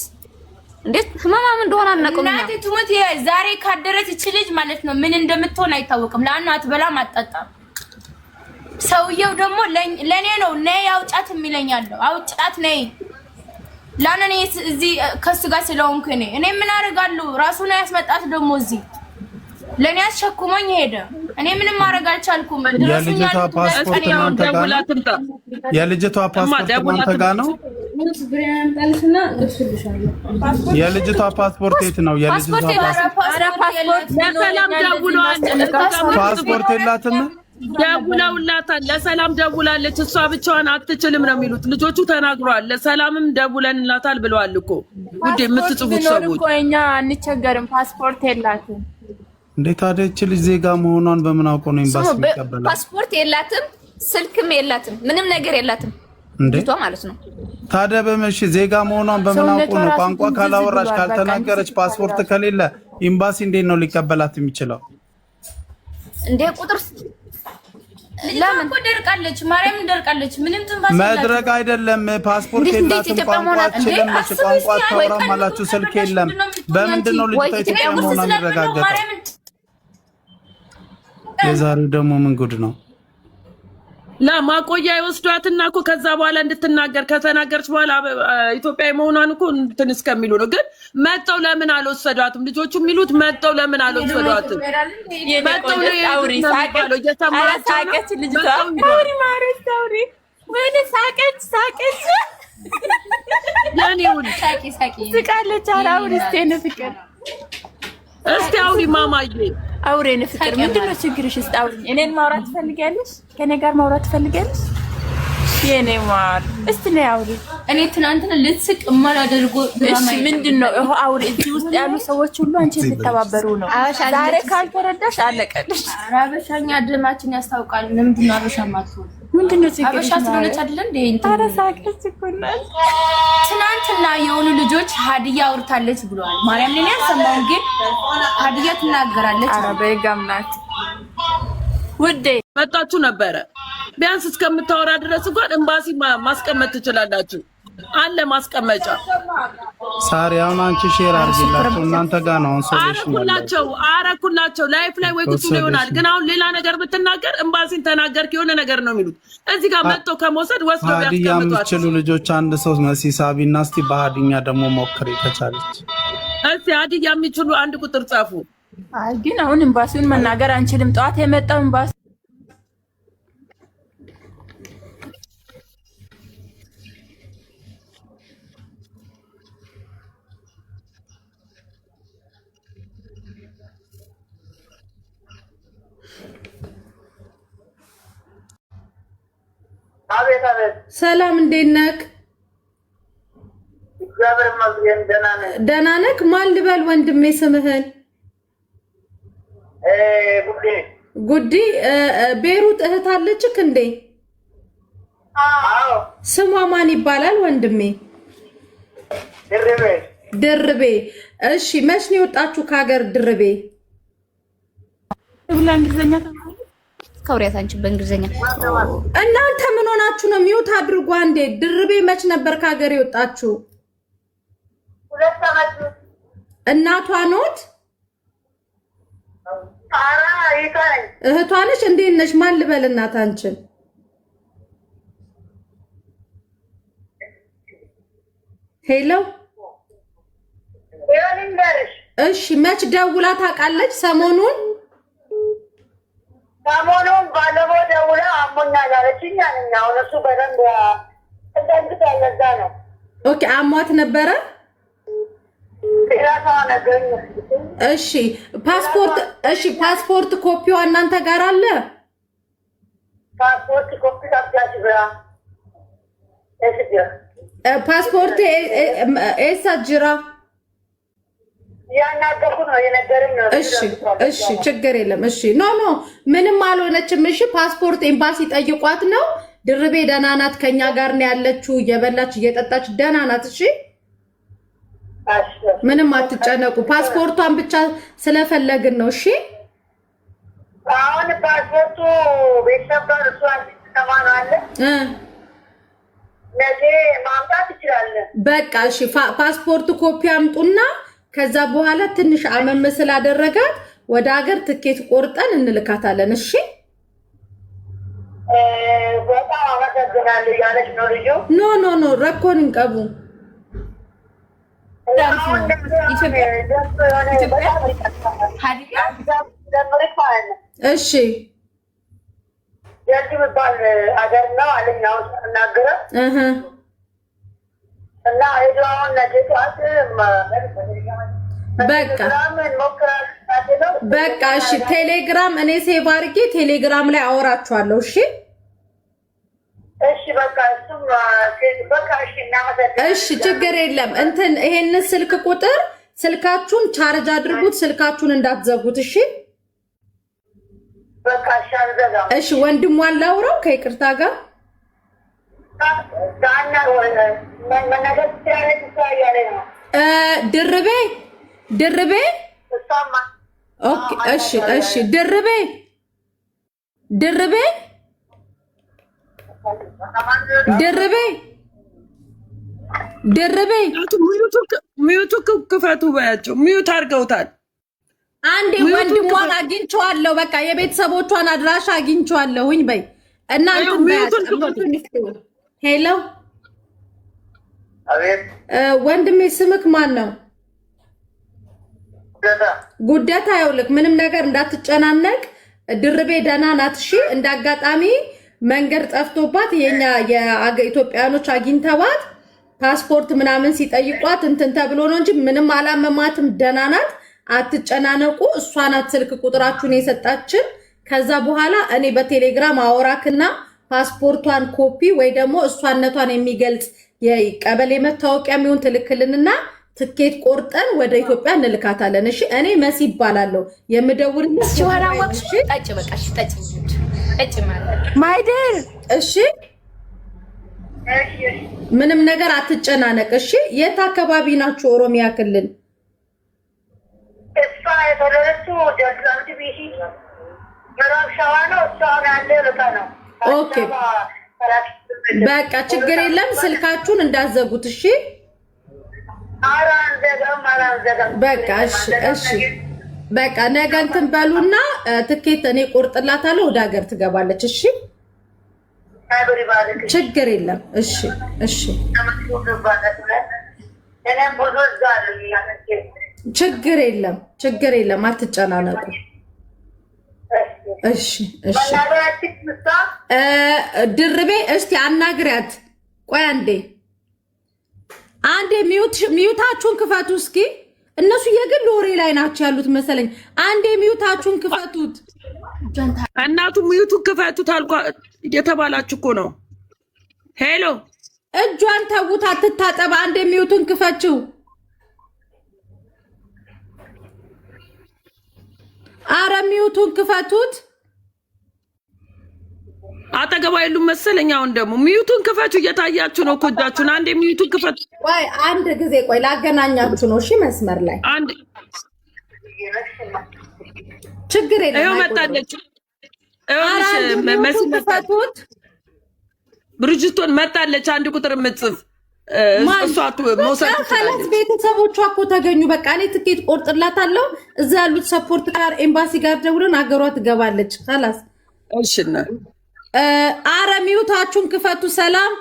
እንዴት ህማማም እንደሆነ አናቀውኛ እናቴ ትሞት ዛሬ ካደረች እቺ ልጅ ማለት ነው ምን እንደምትሆን አይታወቅም ለአናት በላም አጣጣም ሰውየው ደግሞ ለኔ ነው ነይ አውጫት የሚለኛለው አውጫት ነይ ለኔ እዚህ ከሱ ጋር ስለሆንኩ እኔ ምን አደርጋለሁ ራሱ ነው ያስመጣት ደግሞ እዚህ ለኔ አስቸኩሞኝ ሄደ እኔ ምንም ማድረግ አልቻልኩም የልጅቷ ፓስፖርት እናንተ ጋር ነው የልጅቷ ፓስፖርት የት ነው የልጅቷ ፓስፖርት የላትም ደውለውላታል ለሰላም ደውላለች እሷ ብቻዋን አትችልም ነው የሚሉት ልጆቹ ተናግሯል ለሰላምም ደውለንላታል ብለዋል እኮ ውዴ የምትጽፉት ሰዎች እኛ አንቸገርም ፓስፖርት የላትም እንዴት አደች ልጅ ዜጋ መሆኗን በምን አውቆ ነው ኤምባሲ የሚቀበለው ፓስፖርት የላትም ስልክም የላትም ምንም ነገር የላትም እንዴት ማለት ነው ታዲያ በመሽ ዜጋ መሆኗን በምን አውቆ ነው ቋንቋ ካላወራሽ ካልተናገረች ፓስፖርት ከሌለ ኤምባሲ እንዴት ነው ሊቀበላት የሚችለው እንዴ ቁጥር ለምን ደርቃለች ማርያም ደርቃለች ምንም ትንፋስ መድረግ አይደለም ፓስፖርት የላትም ቋንቋ አትችልም ቋንቋ አታወራም አላችሁ ስልክ የለም በምንድን ነው ልጅቷ ኢትዮጵያ መሆኗን የሚረጋገጠው የዛሬው ደግሞ ምን ጉድ ነው ለማቆያ ይወስዷትና እኮ ከዛ በኋላ እንድትናገር ከተናገረች በኋላ ኢትዮጵያዊ መሆኗን እኮ እንትን እስከሚሉ ነው ግን መጣው ለምን አልወሰዷትም ልጆቹ የሚሉት መጣው ለምን አልወሰዷትም መጣው ለአውሪ ሳቀች ሳቀች ልጅቷ አውሪ ማረስ አውሪ ወይኔ ሳቀች ለኔው ሳቂ ስቃለች አውሪ ስቴነ ፍቅር እስቲ አውሪ ማማዬ አውሬን ፍቅር ምንድነው ችግርሽ እስቲ አውሪ እኔን ማውራት ትፈልጊያለሽ ከኔ ጋር ማውራት ትፈልጊያለሽ የኔ ማር እስቲ ነይ አውሪ እኔ ትናንትና ልትስቅ ማላደርጎ ድራማ ምንድነው? ይሄ አውሪ እዚህ ውስጥ ያሉ ሰዎች ሁሉ አንቺ ተተባበሩ ነው። ዛሬ ካልተረዳሽ አለቀልሽ። አበሻኛ ድማችን ያስታውቃል። ለምንድነው አበሻ ማትሆን? ምንድነው ችግር? አበሻ ስለሆነች አይደል እንዴ? ታረሳቀች እኮ ነው። ትናንትና የሆኑ ልጆች ሀዲያ አውርታለች ብለዋል። ማርያም ለኔ ያሰማው ግን ሀዲያ ትናገራለች። አረበይ ጋምናት ውዴ መጣችሁ ነበረ። ቢያንስ እስከምታወራ ድረስ እንኳን ኤምባሲ ማስቀመጥ ትችላላችሁ። አለ ማስቀመጫ። ሳሪ አሁን አንቺ ሼር አድርጊላችሁ እናንተ ጋር ነው ሶሉሽን አረኩላቸው ላይፍ ላይ ወይ ቁጥሩ ይሆናል። ግን አሁን ሌላ ነገር ብትናገር ኤምባሲን ተናገርክ የሆነ ነገር ነው የሚሉት። እዚህ ጋር መጥቶ ከመውሰድ ወስደው ሀዲያ የምትችሉ ልጆች አንድ ሰው መሲ ሳቢና እስቲ በሀዲኛ ደግሞ ሞክሪ ከቻለች። እስቲ ሀዲያ የሚችሉ አንድ ቁጥር ጻፉ። አይ ግን አሁን ኤምባሲውን መናገር አንችልም። ጠዋት የመጣው ኤምባሲ ሰላም እንዴት ነህ? እግዚአብሔር ይመስገን ደህና ነኝ። ደህና ነህ? ማን ልበል ወንድሜ ስምህን? ጉዲ ቤሩት እህት አለችክ እንዴ? አዎ። ስሟ ማን ይባላል ወንድሜ? ድርቤ። ድርቤ። እሺ መች ነው የወጣችሁ ከሀገር ድርቤ? እንግሊዘኛ ከውሪያት አንቺ በእንግሊዘኛ እናንተ ምን ሆናችሁ ነው? ሚውት አድርጓ እንዴ። ድርቤ መች ነበር ከሀገር የወጣችሁ? 2 ዓመት። እናቷ ኖት? አራ ይታይ እህቷ ነሽ? እንዴት ነሽ? ማን ልበል እናት አንቺን? ሄሎ እሺ መች ደውላ ታውቃለች? ሰሞኑን ባለፈው ደውላ አሞኛል አለችኝ። አሁን እሱ በደንብ እንደዛ ነው። ኦኬ አሟት ነበረ? እሺ ፓስፖርት ኮፒዋ እናንተ ጋር አለ? ፓስፖርት ኮፒ ታብጃጅ ብራ ፓስፖርት ኤሳ ጅራ ያናገርኩ ነው የነገረኝ ነው። እሺ ችግር የለም። እሺ ኖ ምንም አልሆነችም። እሺ ፓስፖርት ኤምባሲ ጠይቋት ነው። ድርቤ ደህና ናት፣ ከኛ ጋር ነው ያለችው፣ እየበላች እየጠጣች ደህና ናት። እሺ ምንም አትጨነቁ። ፓስፖርቷን ብቻ ስለፈለግን ነው። እሺ አሁን ፓስፖርቱ ቤተሰብ ጋር እሱ ተማን አለ ነገ ማምጣት ይችላል። በቃ እሺ ፓስፖርት ኮፒ አምጡና ከዛ በኋላ ትንሽ አመም ስላደረጋት ወደ ሀገር ትኬት ቆርጠን እንልካታለን። እሺ በጣም አመሰግናለሁ ያለች ነው ልጁ። ኖ ረኮን እንቀቡ እሺ ጀልድ የሚባል አገር ነው አለኝ። አሁን ስናገረ እና ሄዶውን ነገ ጠዋት በቃ እሺ ቴሌግራም እኔ ሴቭ አድርጌ ቴሌግራም ላይ አወራችኋለሁ። እሺ እሺ በቃ እሱም በቃ እሺ እናመሰግናለን። እሺ ችግር የለም። እንትን ይሄን ስልክ ቁጥር ስልካችሁን ቻርጅ አድርጉት፣ ስልካችሁን እንዳትዘጉት። እሺ በቃ እሺ አልዘጋም። እሺ ወንድሟን ላውራው ከይቅርታ ጋር ድርቤ ኦኬ እሺ ድርቤ ሚዩቱ ክፈቱ በያቸው። ሚዩት አድርገውታል። አንዴ ወንድሟን አግኝቼዋለሁ። በቃ የቤተሰቦቿን አድራሻ አግኝቼዋለሁኝ። በይ እና ሄሎ ወንድሜ ስምክ ማን ነው? ጉደታ። ይኸውልህ ምንም ነገር እንዳትጨናነቅ። ድርቤ ደህና ናት። እሺ እንዳጋጣሚ መንገድ ጠፍቶባት የኛ የኢትዮጵያኖች አግኝተዋት ፓስፖርት ምናምን ሲጠይቋት እንትን ተብሎ ነው እንጂ ምንም አላመማትም። ደህና ናት። አትጨናነቁ። እሷ ናት ስልክ ቁጥራችሁን የሰጣችን። ከዛ በኋላ እኔ በቴሌግራም አወራክና ፓስፖርቷን ኮፒ ወይ ደግሞ እሷነቷን የሚገልጽ የቀበሌ መታወቂያ የሚሆን ትልክልንና ትኬት ቆርጠን ወደ ኢትዮጵያ እንልካታለን። እሺ እኔ መሲ ይባላለሁ የምደውልልሽ ጆራ ወቅሽ ጠጭ በቃሽ ጠጭ ማለት ማይደር እሺ ምንም ነገር አትጨናነቅ እሺ የት አካባቢ ናችሁ ኦሮሚያ ክልል እሷ የተወለደችው ደስላምት ቢሲ ምዕራብ ሸዋ ነው እሷ አንዴ ርቃ ነው ኦኬ በቃ ችግር የለም ስልካችሁን እንዳዘጉት እሺ በቃ እሺ በቃ ነገ እንትን በሉና ትኬት እኔ ቆርጥላታለሁ ወደ ሀገር ትገባለች እሺ ችግር የለም እሺ ችግር የለም አትጨናነቁ እሺ ድርቤ እስቲ አናግሪያት ቆይ አንዴ ሚዩታችሁን ክፈቱ እስኪ እነሱ የግል ወሬ ላይ ናቸው ያሉት መሰለኝ አንዴ ሚዩታችሁን ክፈቱት እናቱ ሚዩቱን ክፈቱት አልኳ የተባላችሁ እኮ ነው ሄሎ እጇን ተውት አትታጠብ አንዴ ሚዩቱን ክፈችው አረ ሚዩቱን ክፈቱት አጠገባ የሉም መሰለኝ አሁን ደግሞ ሚዩቱን ክፈቱ እየታያችሁ ነው ኮዳችሁን አንዴ ሚዩቱን ክፈቱ ቆይ አንድ ጊዜ ቆይ ላገናኛችሁ ነው እሺ መስመር ላይ አንድ ችግር የለም አይው መጣለች መሲ መጣች ብርጅስቶን መጣለች አንድ ቁጥር ምጽፍ እሷቱ ሞሰት ከላስ ቤተሰቦቿ እኮ ተገኙ በቃ እኔ ትኬት ቆርጥላታለሁ እዛ ያሉት ሰፖርት ጋር ኤምባሲ ጋር ደውለን አገሯ ትገባለች ከላስ እሺና አረ ሚዩታችሁን ክፈቱ ሰላም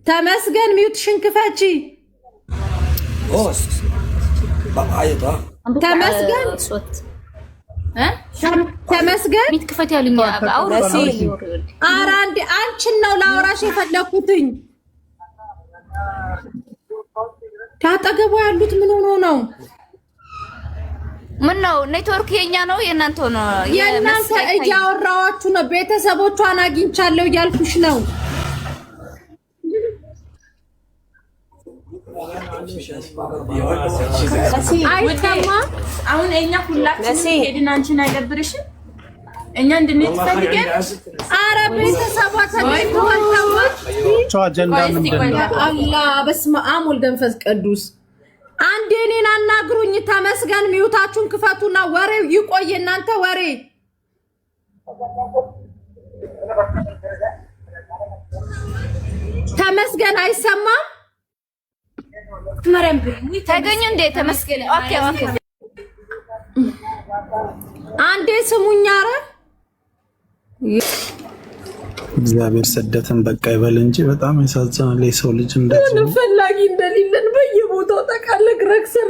ተመስገን ሚዩትሽን ክፈቺ ተመስገን ተመስገን ሚት ክፈት ያሉኝ አውራሲ አረ አንዴ አንቺን ነው ላውራሽ የፈለኩትኝ ታጠገቡ ያሉት ምን ሆኖ ነው ምን ነው ኔትወርክ የኛ ነው የናንተ ነው የናንተ እያወራችሁ ነው ቤተሰቦቿን አግኝቻለሁ እያልኩሽ ነው አይተማ አሁን እኛ ሁላችንም ሄድን አንቺን አይደብርሽም እኛ እንድንሄድ ፈልገን አረ ቤተሰቧ ተገኝተዋል አጀንዳ ምንድነው አላህ በስመ አብ ወልድ መንፈስ ቅዱስ አንዴ እኔን አናግሩኝ ተመስገን ሚዩታችሁን ክፈቱና ወሬው ይቆይ እናንተ ወሬ ተመስገን አይሰማም መረም ተገኙ እንደ ተመስገን ኦኬ አንዴ ስሙኝ አረ እግዚአብሔር ስደትን በቃ ይበል እንጂ በጣም ያሳዝናል የሰው ልጅ እንደዚህ ነው ፈላጊ እንደሌለን በየቦታው ተቃለቅ ረክሰን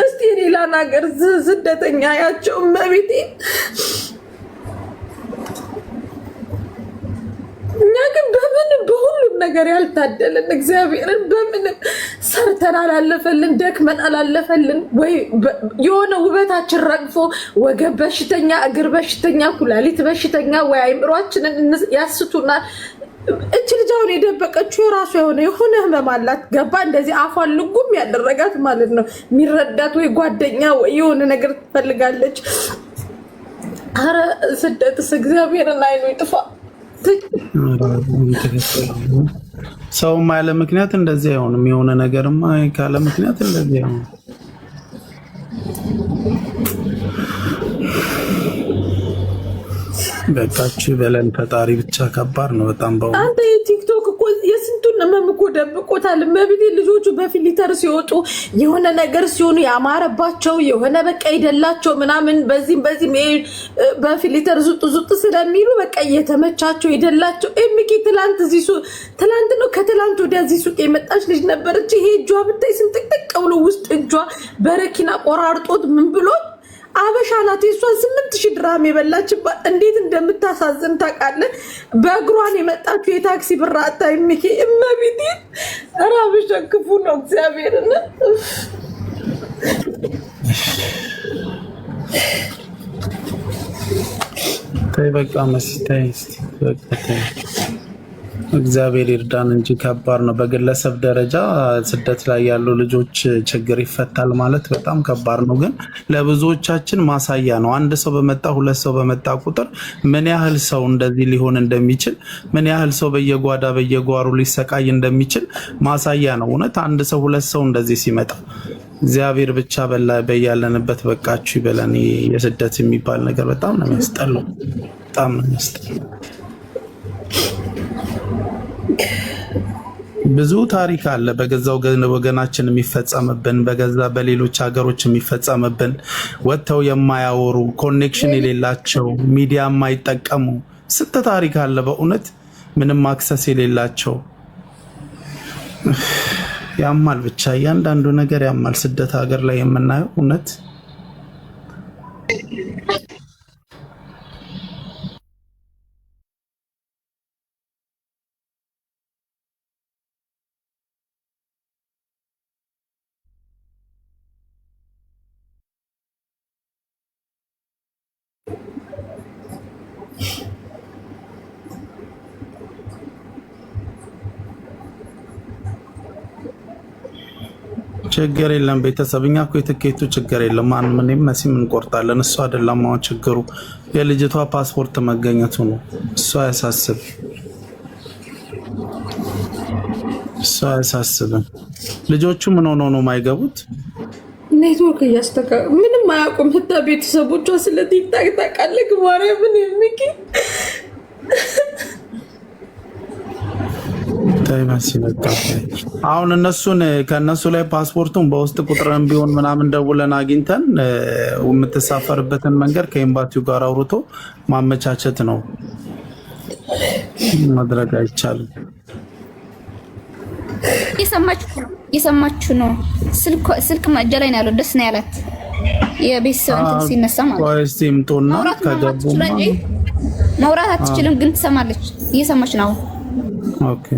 እስቲ ሌላ ነገር ስደተኛ ያቸው መቤቴ እኛ ግን በሁሉም ነገር ያልታደልን እግዚአብሔርን በምንም ሰርተን አላለፈልን ደክመን አላለፈልን ወይ የሆነ ውበታችን ረግፎ ወገብ በሽተኛ እግር በሽተኛ ኩላሊት በሽተኛ ወይ አይምሯችንን ያስቱናል እቺ ልጅ አሁን የደበቀችው ራሱ የሆነ ህመም አላት ገባ እንደዚህ አፏን ልጉም ያደረጋት ማለት ነው የሚረዳት ወይ ጓደኛ ወይ የሆነ ነገር ትፈልጋለች አረ ስደትስ እግዚአብሔርን አይኑ ይጥፋ ሰው ማለ ምክንያት እንደዚህ አይሆንም የሆነ ነገርማ ካለ ምክንያት እንደዚህ አይሆንም በቃች በለን ፈጣሪ ብቻ ከባድ ነው በጣም ባው አንተ የቲክቶክ እኮ የስንቱን መምኮ ደብቆታል መብቴ ልጆቹ በፊልተር ሲወጡ የሆነ ነገር ሲሆኑ ያማረባቸው የሆነ በቃ ይደላቸው ምናምን በዚህ በፊልተር ዙጥ ስለሚሉ በቃ እየተመቻቸው ይደላቸው ኤምኪ ትላንት ነው ከትላንት ወደዚህ ሱቅ የመጣች ልጅ ነበረች ይሄ እጇ ብታይ ስንጥቅጥቅ ብሎ ውስጥ እጇ በረኪና ቆራርጦት ምን ብሎ አበሻ ናት እሷን 8000 ድራም የበላችባት እንዴት እንደምታሳዝን ታውቃለህ በእግሯን የመጣችው የታክሲ ብር አታይም ሚኪ እመቤቴ አራብሽ ክፉ ነው እግዚአብሔርን ተይ በቃ መስታይ እግዚአብሔር ይርዳን እንጂ ከባድ ነው። በግለሰብ ደረጃ ስደት ላይ ያሉ ልጆች ችግር ይፈታል ማለት በጣም ከባድ ነው። ግን ለብዙዎቻችን ማሳያ ነው። አንድ ሰው በመጣ ሁለት ሰው በመጣ ቁጥር ምን ያህል ሰው እንደዚህ ሊሆን እንደሚችል፣ ምን ያህል ሰው በየጓዳ በየጓሩ ሊሰቃይ እንደሚችል ማሳያ ነው። እውነት አንድ ሰው ሁለት ሰው እንደዚህ ሲመጣ እግዚአብሔር ብቻ በያለንበት በቃችሁ ይበለን። የስደት የሚባል ነገር በጣም ነው የሚያስጠላው። በጣም ነው የሚያስጠላው። ብዙ ታሪክ አለ በገዛው ወገናችን የሚፈጸምብን፣ በገዛ በሌሎች ሀገሮች የሚፈጸምብን፣ ወጥተው የማያወሩ ኮኔክሽን የሌላቸው ሚዲያ የማይጠቀሙ ስንት ታሪክ አለ። በእውነት ምንም አክሰስ የሌላቸው ያማል። ብቻ እያንዳንዱ ነገር ያማል። ስደት ሀገር ላይ የምናየው እውነት ችግር የለም። ቤተሰብኛ እኮ የትኬቱ ችግር የለም። ማን ምንም መሲም እንቆርጣለን። እሱ አይደለም አሁን ችግሩ የልጅቷ ፓስፖርት መገኘቱ ነው። እሱ አያሳስብም። ልጆቹ ምን ሆኖ ነው የማይገቡት? ኔትወርክ ምንም አያውቁም። ህታ ቤተሰቦቿ ስለ ቲክታክ ታውቃለህ? ማርያምን የሚኪ አሁን እነሱን ከነሱ ላይ ፓስፖርቱን በውስጥ ቁጥርን ቢሆን ምናምን ደውለን አግኝተን የምትሳፈርበትን መንገድ ከኤምባሲው ጋር አውርቶ ማመቻቸት ነው። ማድረግ አይቻልም። የሰማችሁ ነው። ስልክ ማጀ ላይ ነው ያለው። ደስ ነው ያላት የቤተሰብ እንትን ሲነሳ ማለት ነው። እስቲ ምጡና ከገቡ ማውራት አትችልም ግን ትሰማለች። እየሰማች ነው። ኦኬ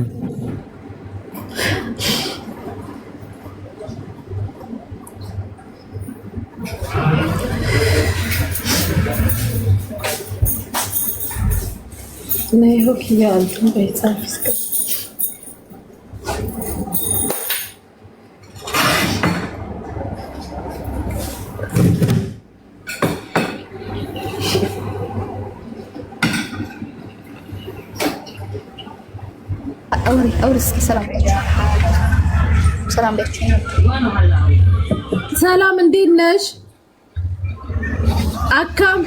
ናይ ሆኪያ እንትን በይጻፍስ እስኪ ሰላም በያችሁ። ሰላም እንዴት ነሽ? አካም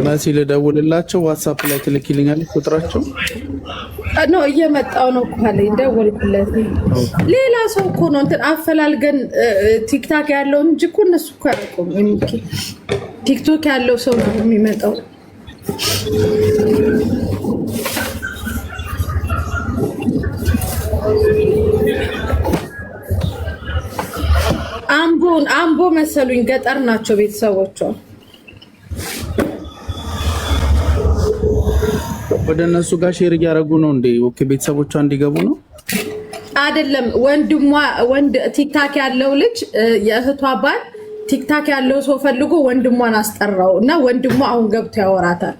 መሲ ልደውልላቸው ዋትስአፕ ላይ ትልኪልኛለች ቁጥራቸው ነው እየመጣው ነው እኮ አለኝ። ደወልኩለት። ሌላ ሰው እኮ ነው እንትን አፈላልገን ቲክታክ ያለው እንጂ እኮ እነሱ እኮ ያውቁም። ቲክቶክ ያለው ሰው ነው የሚመጣው። አምቦ መሰሉኝ ገጠር ናቸው ቤተሰቦቿ። ወደ እነሱ ጋር ሼር እያደረጉ ነው እንዴ? ኦኬ ቤተሰቦቿ እንዲገቡ ነው አይደለም? ወንድ ቲክታክ ያለው ልጅ የእህቷ ባል ቲክታክ ያለው ሰው ፈልጎ ወንድሟን አስጠራው እና ወንድሟ አሁን ገብቶ ያወራታል።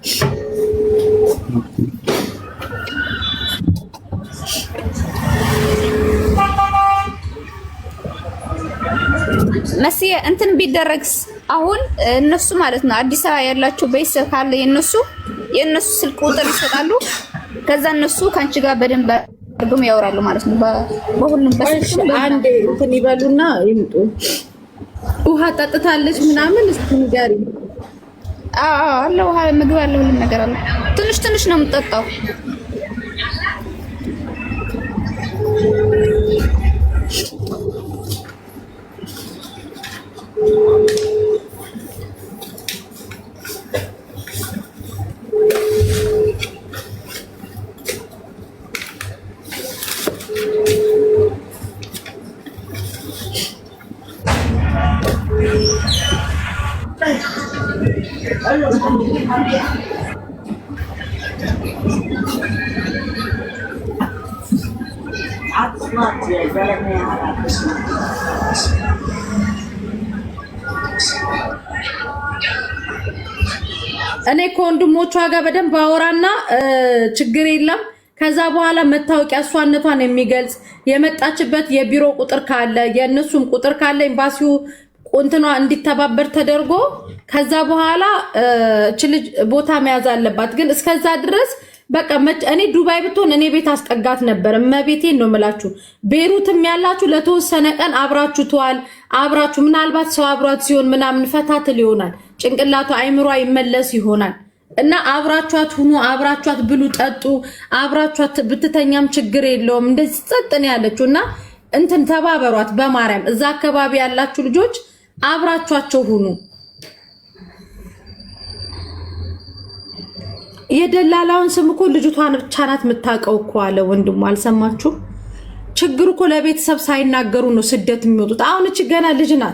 መስዬ እንትን ቢደረግስ አሁን እነሱ ማለት ነው አዲስ አበባ ያላቸው ቤተሰብ ካለ የነሱ ስልክ ቁጥር ይሰጣሉ። ከዛ እነሱ ካንቺ ጋር በደንብ አድርገው ያወራሉ ማለት ነው። በሁሉም በስልክ አንዴ እንትን ይበሉና ይምጡ። ውሃ ጠጥታለች ምናምን እስኪ ንገሪ። አለ ውሃ፣ ምግብ አለ፣ ሁሉም ነገር አለ። ትንሽ ነው የምጠጣው። እኔ ከወንድሞቿ ጋር በደንብ አወራና ችግር የለም ከዛ በኋላ መታወቂያ እሷነቷን የሚገልጽ የመጣችበት የቢሮ ቁጥር ካለ የነሱም ቁጥር ካለ ኤምባሲው ቁንትኗ እንዲተባበር ተደርጎ ከዛ በኋላ ልጅ ቦታ መያዝ አለባት። ግን እስከዛ ድረስ በቃ እኔ ዱባይ ብትሆን እኔ ቤት አስጠጋት ነበር። መቤቴን ነው የምላችሁ። ቤሩትም ያላችሁ ለተወሰነ ቀን አብራችሁ ተዋል አብራችሁ ምናልባት ሰው አብሯት ሲሆን ምናምን ፈታትል ይሆናል ጭንቅላቷ አይምሯ ይመለስ ይሆናል እና አብራቿት ሁኑ አብራቿት ብሉ ጠጡ አብራቿት ብትተኛም ችግር የለውም። እንደዚህ ጸጥን ያለችውና እንትን ተባበሯት በማርያም እዛ አካባቢ ያላችሁ ልጆች አብራቿቸው ሁኑ። የደላላውን ስም እኮ ልጅቷን ብቻ ናት የምታውቀው እኮ አለ ወንድሙ። አልሰማችሁ? ችግሩ እኮ ለቤተሰብ ሳይናገሩ ነው ስደት የሚወጡት። አሁን እቺ ገና ልጅ ናት።